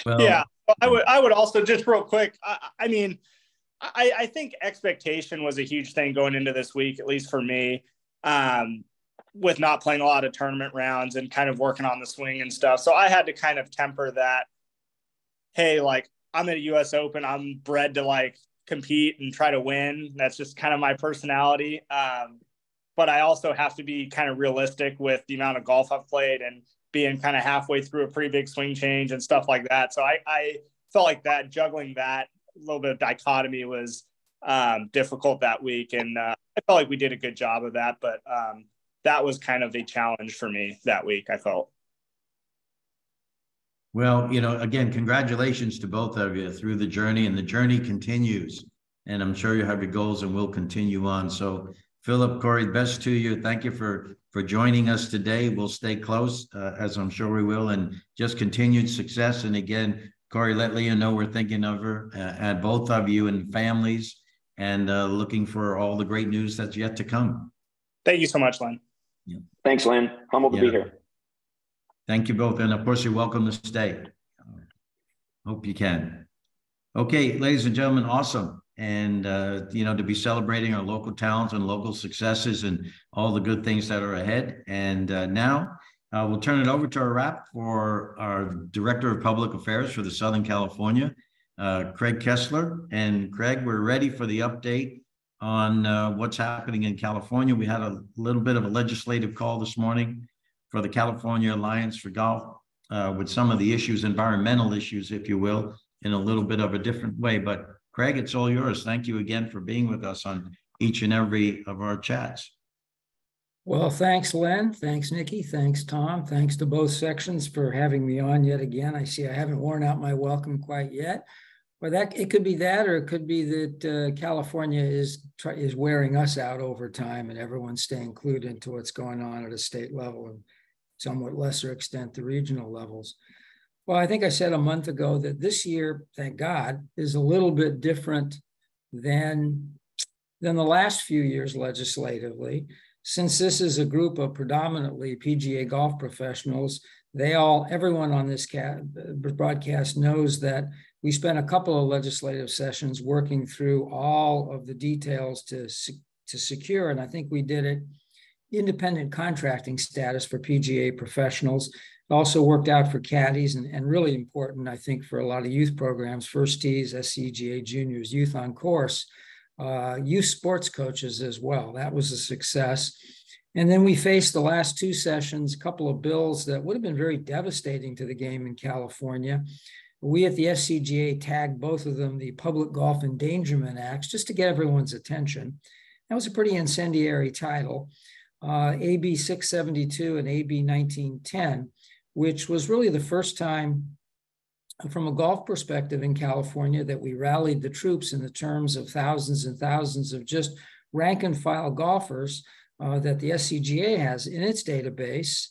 Speaker 5: Well, yeah, I would also just real quick. I think expectation was a huge thing going into this week, at least for me, with not playing a lot of tournament rounds and kind of working on the swing and stuff. So I had to kind of temper that. Hey, like I'm at a US Open. I'm bred to like compete and try to win. That's just kind of my personality. But I also have to be kind of realistic with the amount of golf I've played and being kind of halfway through a pretty big swing change and stuff like that. So I felt like that juggling that a little bit of dichotomy was difficult that week. And I felt like we did a good job of that, but that was kind of a challenge for me that week, I felt.
Speaker 1: Well, you know, again, congratulations to both of you through the journey, and the journey continues. And I'm sure you have your goals and will continue on. So Philip, Corey, best to you. Thank you for joining us today. We'll stay close, as I'm sure we will, and just continued success. And again, Corey, let Leah know we're thinking of her, and both of you and families, and looking for all the great news that's yet to come.
Speaker 5: Thank you so much, Len.
Speaker 1: Yeah.
Speaker 4: Thanks, Len. Humbled to be here.
Speaker 1: Thank you both. And of course, you're welcome to stay. Hope you can. Okay, ladies and gentlemen, awesome. And, you know, to be celebrating our local talents and local successes and all the good things that are ahead. And now we'll turn it over to our rep for our Director of Public Affairs for the Southern California, Craig Kessler. And Craig, we're ready for the update on what's happening in California. We had a little bit of a legislative call this morning for the California Alliance for Golf with some of the issues, environmental issues, if you will, in a little bit of a different way. But Craig, it's all yours. Thank you again for being with us on each and every of our chats.
Speaker 6: Well, thanks, Len. Thanks, Nikki. Thanks, Tom. Thanks to both sections for having me on yet again. I see I haven't worn out my welcome quite yet. Well, it could be that, or it could be that California is wearing us out over time and everyone's staying clued into what's going on at a state level and somewhat lesser extent the regional levels. Well, I think I said a month ago that this year, thank God, is a little bit different than the last few years legislatively. Since this is a group of predominantly PGA golf professionals, everyone on this broadcast knows that we spent a couple of legislative sessions working through all of the details to secure, and I think we did it, independent contracting status for PGA professionals. Also worked out for caddies and really important, I think, for a lot of youth programs, first tees, SCGA juniors, youth on course, youth sports coaches as well. That was a success. And then we faced the last two sessions, a couple of bills that would have been very devastating to the game in California. We at the SCGA tagged both of them the Public Golf Endangerment Acts, just to get everyone's attention. That was a pretty incendiary title, AB 672 and AB 1910, which was really the first time from a golf perspective in California that we rallied the troops in the terms of thousands and thousands of just rank and file golfers that the SCGA has in its database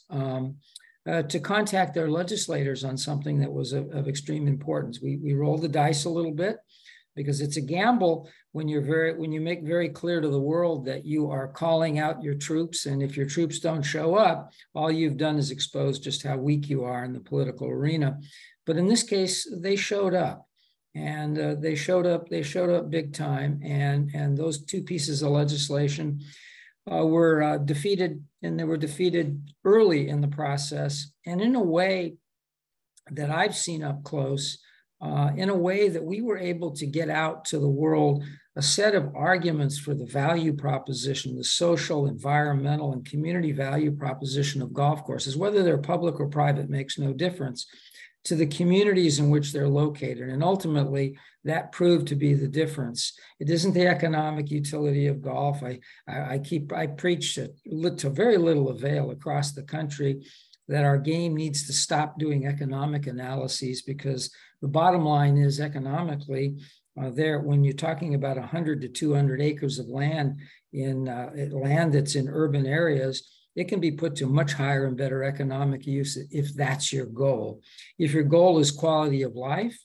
Speaker 6: to contact their legislators on something that was of extreme importance. We rolled the dice a little bit because it's a gamble when you make very clear to the world that you are calling out your troops, and if your troops don't show up, all you've done is expose just how weak you are in the political arena. But in this case, they showed up, and they showed up big time. And those two pieces of legislation were defeated, and they were defeated early in the process, and in a way that I've seen up close, in a way that we were able to get out to the world a set of arguments for the value proposition, the social, environmental, and community value proposition of golf courses, whether they're public or private makes no difference, to the communities in which they're located. And ultimately, that proved to be the difference. It isn't the economic utility of golf. I preach to very little avail across the country that our game needs to stop doing economic analyses, because the bottom line is economically, when you're talking about 100 to 200 acres of land land that's in urban areas, it can be put to much higher and better economic use if that's your goal. If your goal is quality of life,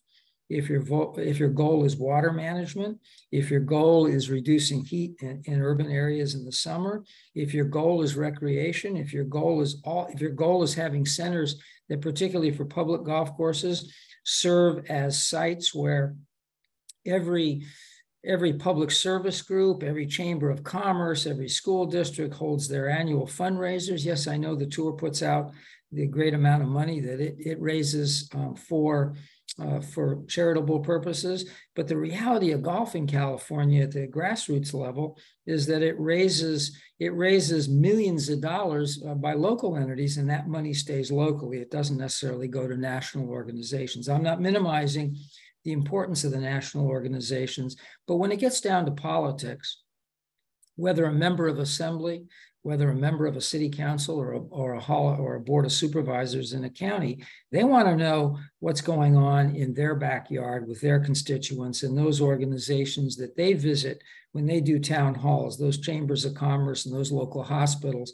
Speaker 6: if your goal is water management, if your goal is reducing heat in urban areas in the summer, if your goal is recreation, if your goal is having centers that, particularly for public golf courses, serve as sites where every public service group, every chamber of commerce, every school district holds their annual fundraisers. Yes, I know the tour puts out the great amount of money that it raises for charitable purposes, but the reality of golf in California at the grassroots level is that it raises millions of dollars by local entities, and that money stays locally. It doesn't necessarily go to national organizations. I'm not minimizing the importance of the national organizations, but when it gets down to politics, whether a member of assembly, whether a member of a city council or a board of supervisors in a county, they want to know what's going on in their backyard with their constituents and those organizations that they visit when they do town halls, those chambers of commerce and those local hospitals,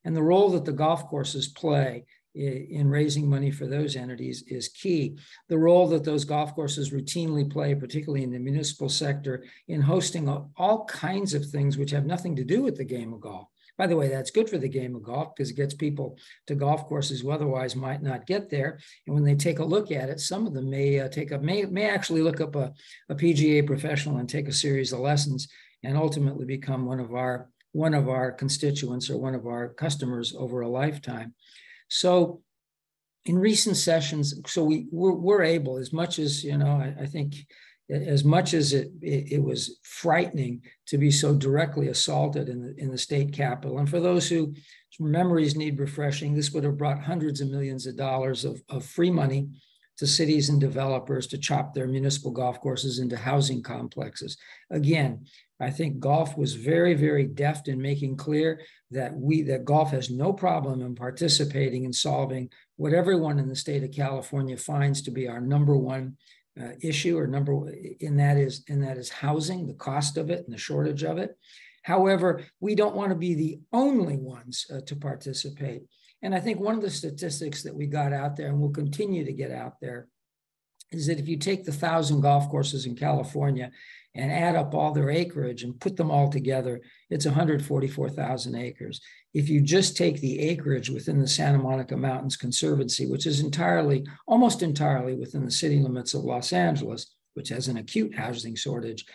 Speaker 6: and the role that the golf courses play in raising money for those entities is key. The role that those golf courses routinely play, particularly in the municipal sector, in hosting all kinds of things which have nothing to do with the game of golf. By the way, that's good for the game of golf because it gets people to golf courses who otherwise might not get there. And when they take a look at it, some of them may actually look up a PGA professional and take a series of lessons and ultimately become one of our constituents or one of our customers over a lifetime. So in recent sessions, so we're able, as much as, I think as much as it was frightening to be so directly assaulted in the state capitol. And for those whose memories need refreshing, this would have brought hundreds of millions of dollars of free money to cities and developers to chop their municipal golf courses into housing complexes. Again, I think golf was very, very deft in making clear that golf has no problem in participating in solving what everyone in the state of California finds to be our number one issue, and that is housing, the cost of it and the shortage of it. However, we don't want to be the only ones to participate. And I think one of the statistics that we got out there and will continue to get out there is that if you take the 1,000 golf courses in California and add up all their acreage and put them all together, it's 144,000 acres. If you just take the acreage within the Santa Monica Mountains Conservancy, which is almost entirely within the city limits of Los Angeles, which has an acute housing shortage,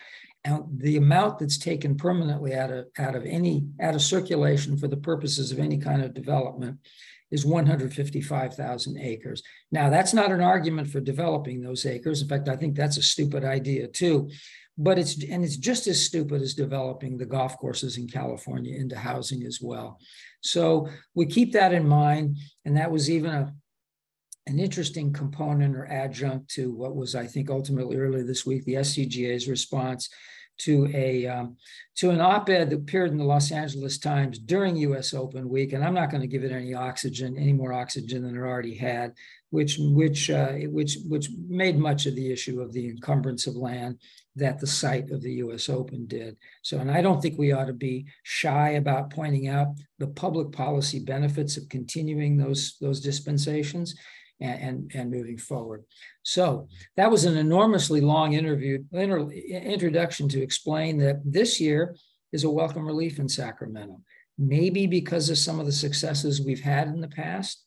Speaker 6: and the amount that's taken permanently out of circulation for the purposes of any kind of development is 155,000 acres. Now, that's not an argument for developing those acres. In fact, I think that's a stupid idea too. But it's just as stupid as developing the golf courses in California into housing as well. So we keep that in mind, and that was even an interesting component or adjunct to what was, I think, ultimately earlier this week, the SCGA's response to an op-ed that appeared in the Los Angeles Times during U.S. Open week, and I'm not going to give it any more oxygen than it already had, which made much of the issue of the encumbrance of land that the site of the U.S. Open did. So, and I don't think we ought to be shy about pointing out the public policy benefits of continuing those dispensations and moving forward. So that was an enormously long introduction to explain that this year is a welcome relief in Sacramento, maybe because of some of the successes we've had in the past,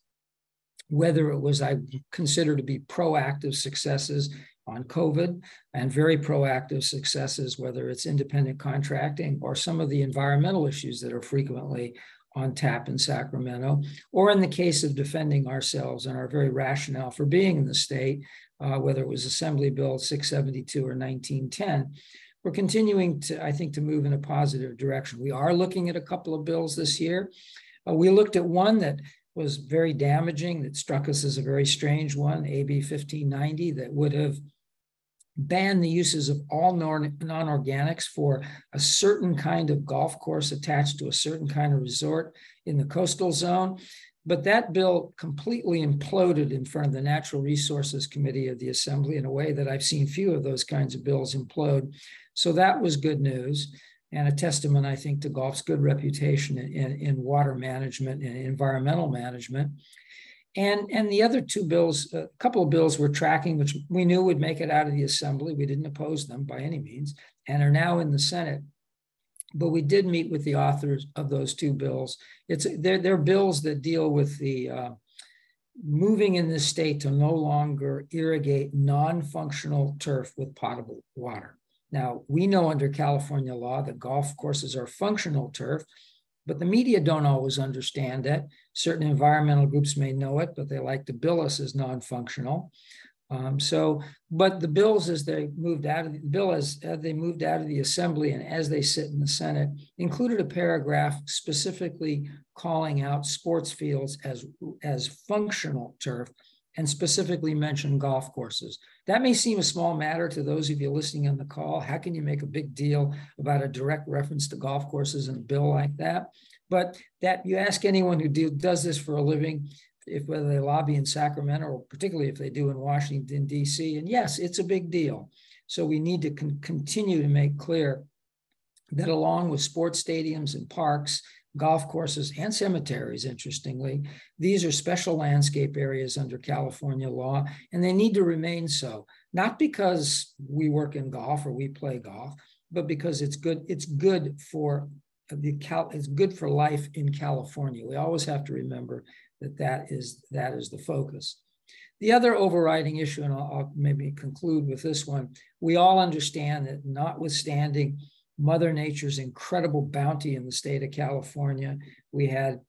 Speaker 6: whether it was I consider to be proactive successes on COVID and very proactive successes, whether it's independent contracting or some of the environmental issues that are frequently on tap in Sacramento, or in the case of defending ourselves and our very rationale for being in the state, whether it was Assembly Bill 672 or 1910. we're continuing to, I think, to move in a positive direction. We are looking at a couple of bills this year. We looked at one that was very damaging, that struck us as a very strange one, AB 1590, that would have banned the uses of all non-organics for a certain kind of golf course attached to a certain kind of resort in the coastal zone. But that bill completely imploded in front of the Natural Resources Committee of the Assembly in a way that I've seen few of those kinds of bills implode. So that was good news, and a testament, I think, to golf's good reputation in water management and environmental management. And the other two bills, a couple of bills we're tracking, which we knew would make it out of the Assembly. We didn't oppose them by any means, and are now in the Senate. But we did meet with the authors of those two bills. They're bills that deal with the moving in this state to no longer irrigate non-functional turf with potable water. Now, we know under California law that golf courses are functional turf, but the media don't always understand that. Certain environmental groups may know it, but they like to bill us as non-functional. But the bills, as they moved out of the Assembly and as they sit in the Senate, included a paragraph specifically calling out sports fields as functional turf, and specifically mentioned golf courses. That may seem a small matter to those of you listening on the call. How can you make a big deal about a direct reference to golf courses in a bill like that? But that you ask anyone who does this for a living, whether they lobby in Sacramento, or particularly if they do in Washington, D.C., and yes, it's a big deal. So we need to continue to make clear that along with sports stadiums and parks, golf courses, and cemeteries, interestingly, these are special landscape areas under California law, and they need to remain so, not because we work in golf or we play golf, but because it's good for life in California. We always have to remember that is the focus. The other overriding issue, and I'll maybe conclude with this one, we all understand that notwithstanding Mother Nature's incredible bounty in the state of California, we had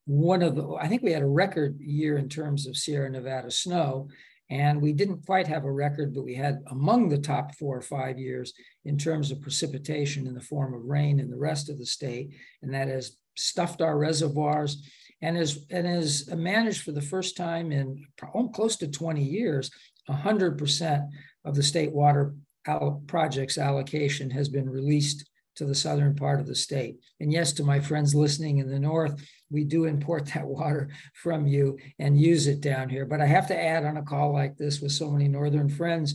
Speaker 6: I think we had a record year in terms of Sierra Nevada snow, and we didn't quite have a record, but we had among the top 4 or 5 years in terms of precipitation in the form of rain in the rest of the state, and that has stuffed our reservoirs and has managed for the first time in close to 20 years, 100% of the state water projects allocation has been released to the southern part of the state. And yes, to my friends listening in the north, we do import that water from you and use it down here. But I have to add on a call like this with so many northern friends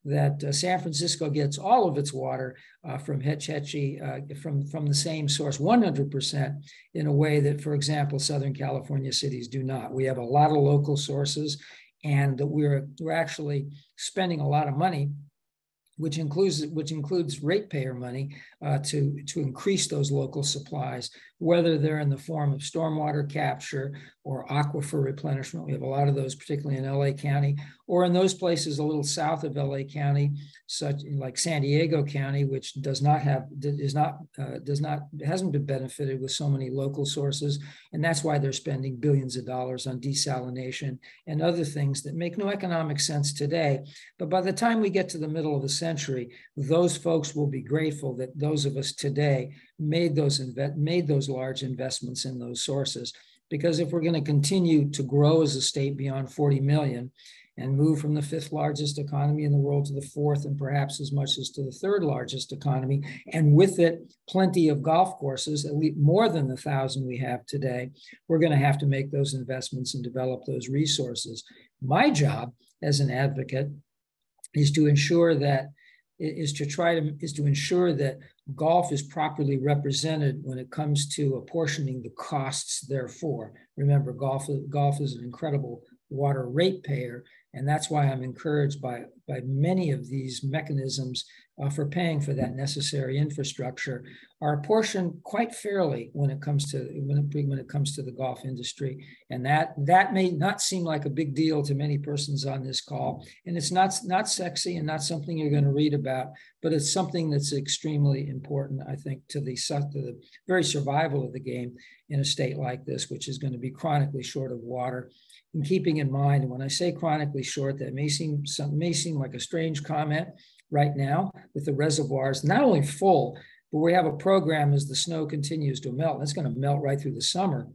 Speaker 6: that San Francisco gets all of its water from Hetch Hetchy, from the same source, 100%, in a way that, for example, Southern California cities do not. We have a lot of local sources, and we're actually spending a lot of money, which includes ratepayer money, to increase those local supplies, whether they're in the form of stormwater capture or aquifer replenishment. We have a lot of those, particularly in LA County, or in those places a little south of LA County, such like San Diego County, which hasn't been benefited with so many local sources, and that's why they're spending billions of dollars on desalination and other things that make no economic sense today. But by the time we get to the middle of the century, those folks will be grateful that those of us today made those large investments in those sources. Because if we're going to continue to grow as a state beyond 40 million and move from the 5th largest economy in the world to the 4th, and perhaps as much as to the 3rd largest economy, and with it plenty of golf courses, at least more than the 1,000 we have today, we're going to have to make those investments and develop those resources. My job as an advocate is to ensure that golf is properly represented when it comes to apportioning the costs therefore. Remember, golf is an incredible water ratepayer, and that's why I'm encouraged by many of these mechanisms for paying for that necessary infrastructure are apportioned quite fairly when it comes to the golf industry. And that may not seem like a big deal to many persons on this call, and it's not sexy and not something you're going to read about, but it's something that's extremely important, I think, to the very survival of the game in a state like this, which is going to be chronically short of water. And keeping in mind, when I say chronically short, that may seem like a strange comment, right now with the reservoirs, not only full, but we have a program as the snow continues to melt, and it's going to melt right through the summer,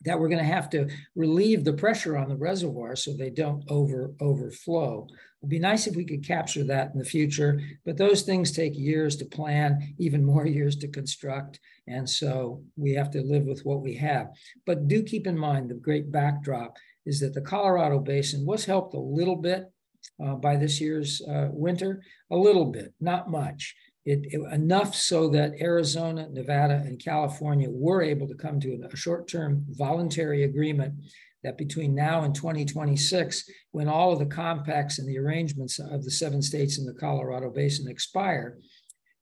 Speaker 6: that we're going to have to relieve the pressure on the reservoir so they don't overflow. It'd be nice if we could capture that in the future, but those things take years to plan, even more years to construct. And so we have to live with what we have. But do keep in mind the great backdrop is that the Colorado Basin was helped a little bit by this year's winter, a little bit, not much. Enough so that Arizona, Nevada, and California were able to come to a short-term voluntary agreement that between now and 2026, when all of the compacts and the arrangements of the 7 states in the Colorado Basin expire,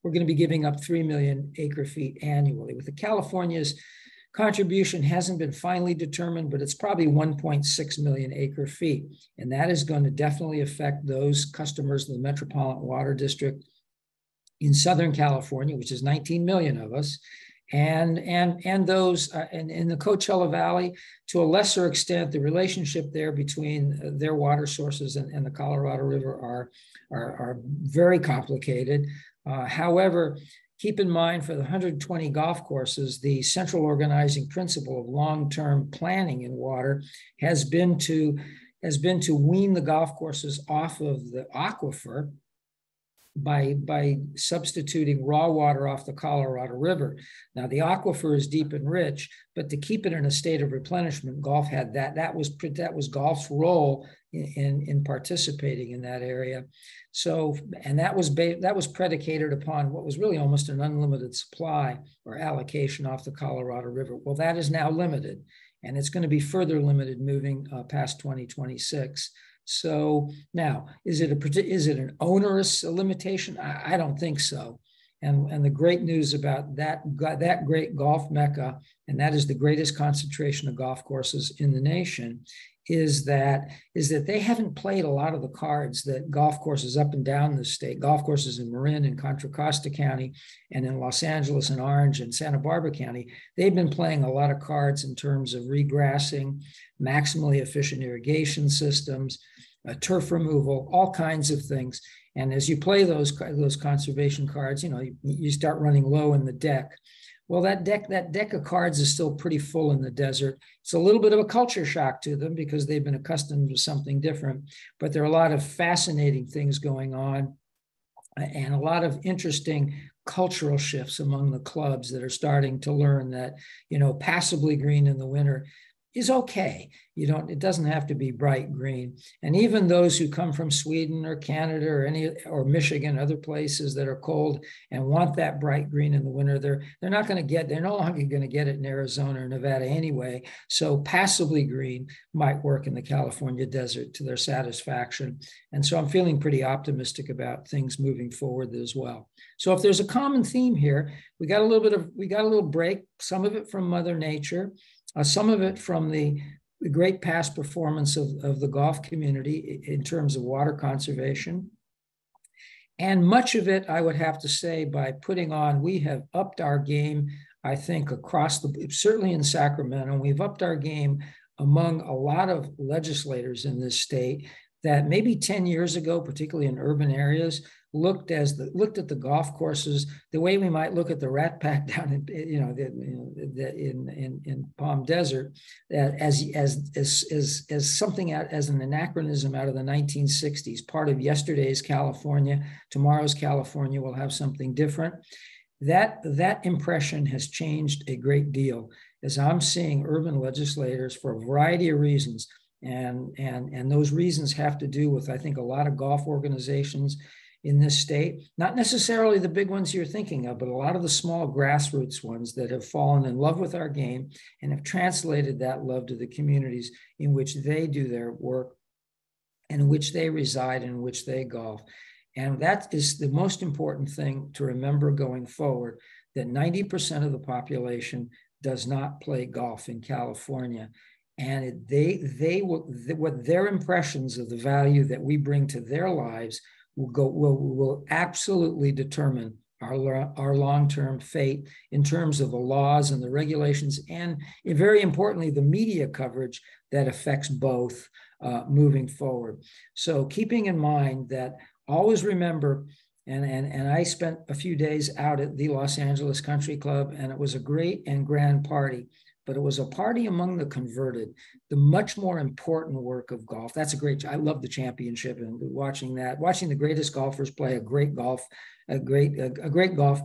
Speaker 6: we're going to be giving up 3 million acre feet annually. With the California's contribution hasn't been finally determined, but it's probably 1.6 million acre feet. And that is going to definitely affect those customers of the Metropolitan Water District in Southern California, which is 19 million of us, and those in the Coachella Valley, to a lesser extent, the relationship there between their water sources and the Colorado River are very complicated. However, keep in mind for the 120 golf courses, the central organizing principle of long-term planning in water has been to wean the golf courses off of the aquifer by substituting raw water off the Colorado River. Now, the aquifer is deep and rich, but to keep it in a state of replenishment, golf had that. That was golf's role in participating in that area. So, and that was predicated upon what was really almost an unlimited supply or allocation off the Colorado River. Well, that is now limited, and it's going to be further limited moving past 2026. So now, is it an onerous limitation? I don't think so. And the great news about that great golf mecca, and that is the greatest concentration of golf courses in the nation, is that they haven't played a lot of the cards that golf courses up and down the state, golf courses in Marin and Contra Costa County, and in Los Angeles and Orange and Santa Barbara County, they've been playing a lot of cards in terms of regrassing, maximally efficient irrigation systems, turf removal, all kinds of things. And as you play those conservation cards, you start running low in the deck. Well, that deck of cards is still pretty full in the desert. It's a little bit of a culture shock to them because they've been accustomed to something different, but there are a lot of fascinating things going on and a lot of interesting cultural shifts among the clubs that are starting to learn that, passably green in the winter is okay. It doesn't have to be bright green. And even those who come from Sweden or Canada or Michigan, other places that are cold and want that bright green in the winter, they're no longer going to get it in Arizona or Nevada anyway. So passably green might work in the California desert to their satisfaction. And so I'm feeling pretty optimistic about things moving forward as well. So if there's a common theme here, we got a little break, some of it from Mother Nature, some of it from the great past performance of the golf community in terms of water conservation. And much of it, I would have to say, we have upped our game, I think, certainly in Sacramento, we've upped our game among a lot of legislators in this state that maybe 10 years ago, particularly in urban areas, looked at the golf courses the way we might look at the Rat Pack down in Palm Desert, as something as an anachronism out of the 1960s, part of yesterday's California. Tomorrow's California will have something different. That impression has changed a great deal as I'm seeing urban legislators for a variety of reasons, and those reasons have to do with, I think, a lot of golf organizations in this state, not necessarily the big ones you're thinking of, but a lot of the small grassroots ones that have fallen in love with our game and have translated that love to the communities in which they do their work and in which they reside and in which they golf. And that is the most important thing to remember going forward, that 90% of the population does not play golf in California. And what their impressions of the value that we bring to their lives will absolutely determine our long-term fate in terms of the laws and the regulations, and very importantly, the media coverage that affects both moving forward. So keeping in mind that always remember, and I spent a few days out at the Los Angeles Country Club, and it was a great and grand party, but it was a party among the converted, the much more important work of golf. That's a great, I love the championship and watching that, watching the greatest golfers play a great golf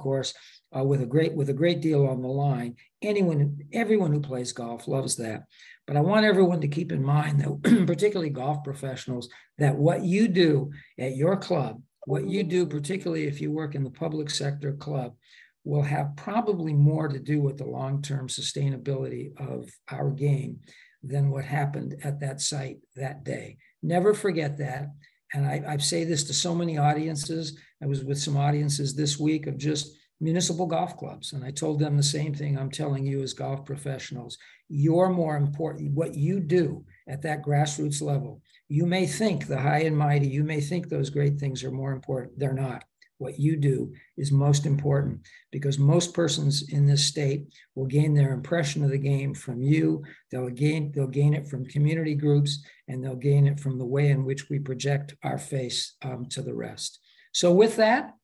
Speaker 6: course with a great deal on the line. Everyone who plays golf loves that. But I want everyone to keep in mind that, particularly golf professionals, that what you do at your club, what you do, particularly if you work in the public sector club, will have probably more to do with the long-term sustainability of our game than what happened at that site that day. Never forget that. And I say this to so many audiences. I was with some audiences this week of just municipal golf clubs, and I told them the same thing I'm telling you as golf professionals. You're more important. What you do at that grassroots level, you may think the high and mighty, you may think those great things are more important. They're not. What you do is most important, because most persons in this state will gain their impression of the game from you. They'll gain it from community groups, and they'll gain it from the way in which we project our face to the rest. So with that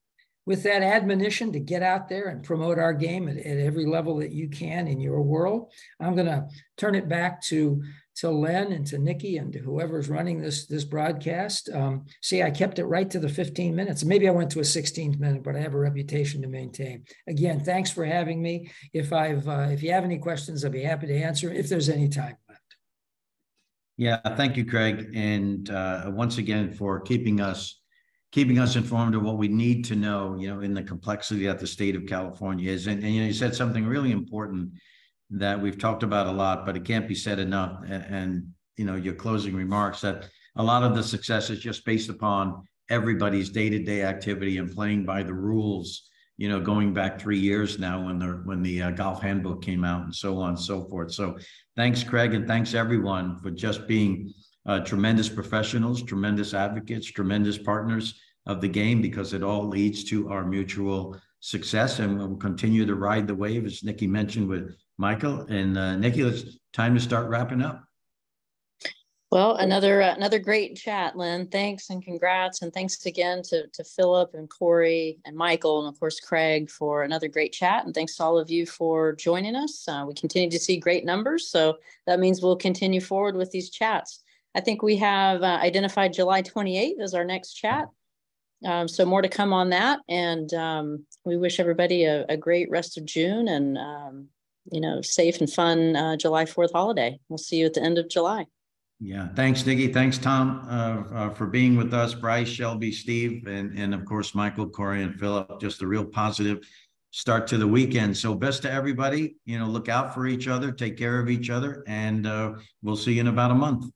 Speaker 6: admonition to get out there and promote our game at every level that you can in your world, I'm going to turn it back to Len and to Nikki and to whoever's running this broadcast. See, I kept it right to the 15 minutes. Maybe I went to a 16th minute, but I have a reputation to maintain. Again, thanks for having me. If you have any questions, I'll be happy to answer if there's any time left.
Speaker 1: Yeah, thank you, Craig. And once again, for keeping us informed of what we need to know, in the complexity that the state of California is. And you said something really important that we've talked about a lot, but it can't be said enough. And your closing remarks, that a lot of the success is just based upon everybody's day-to-day activity and playing by the rules, going back 3 years now when the golf handbook came out and so on and so forth. So thanks, Craig, and thanks everyone for just being tremendous professionals, tremendous advocates, tremendous partners of the game, because it all leads to our mutual success, and we'll continue to ride the wave, as Nikki mentioned with Michael. And Nikki, it's time to start wrapping up.
Speaker 2: Well, another great chat, Len. Thanks and congrats, and thanks again to Philip and Corey and Michael, and of course Craig, for another great chat. And thanks to all of you for joining us. We continue to see great numbers, so that means we'll continue forward with these chats. I think we have identified July 28th as our next chat. So more to come on that. And we wish everybody a great rest of June and, safe and fun July 4th holiday. We'll see you at the end of July.
Speaker 1: Yeah. Thanks, Nikki. Thanks, Tom, for being with us. Bryce, Shelby, Steve, and of course, Michael, Corey, and Philip. Just a real positive start to the weekend. So best to everybody, look out for each other, take care of each other, and we'll see you in about a month.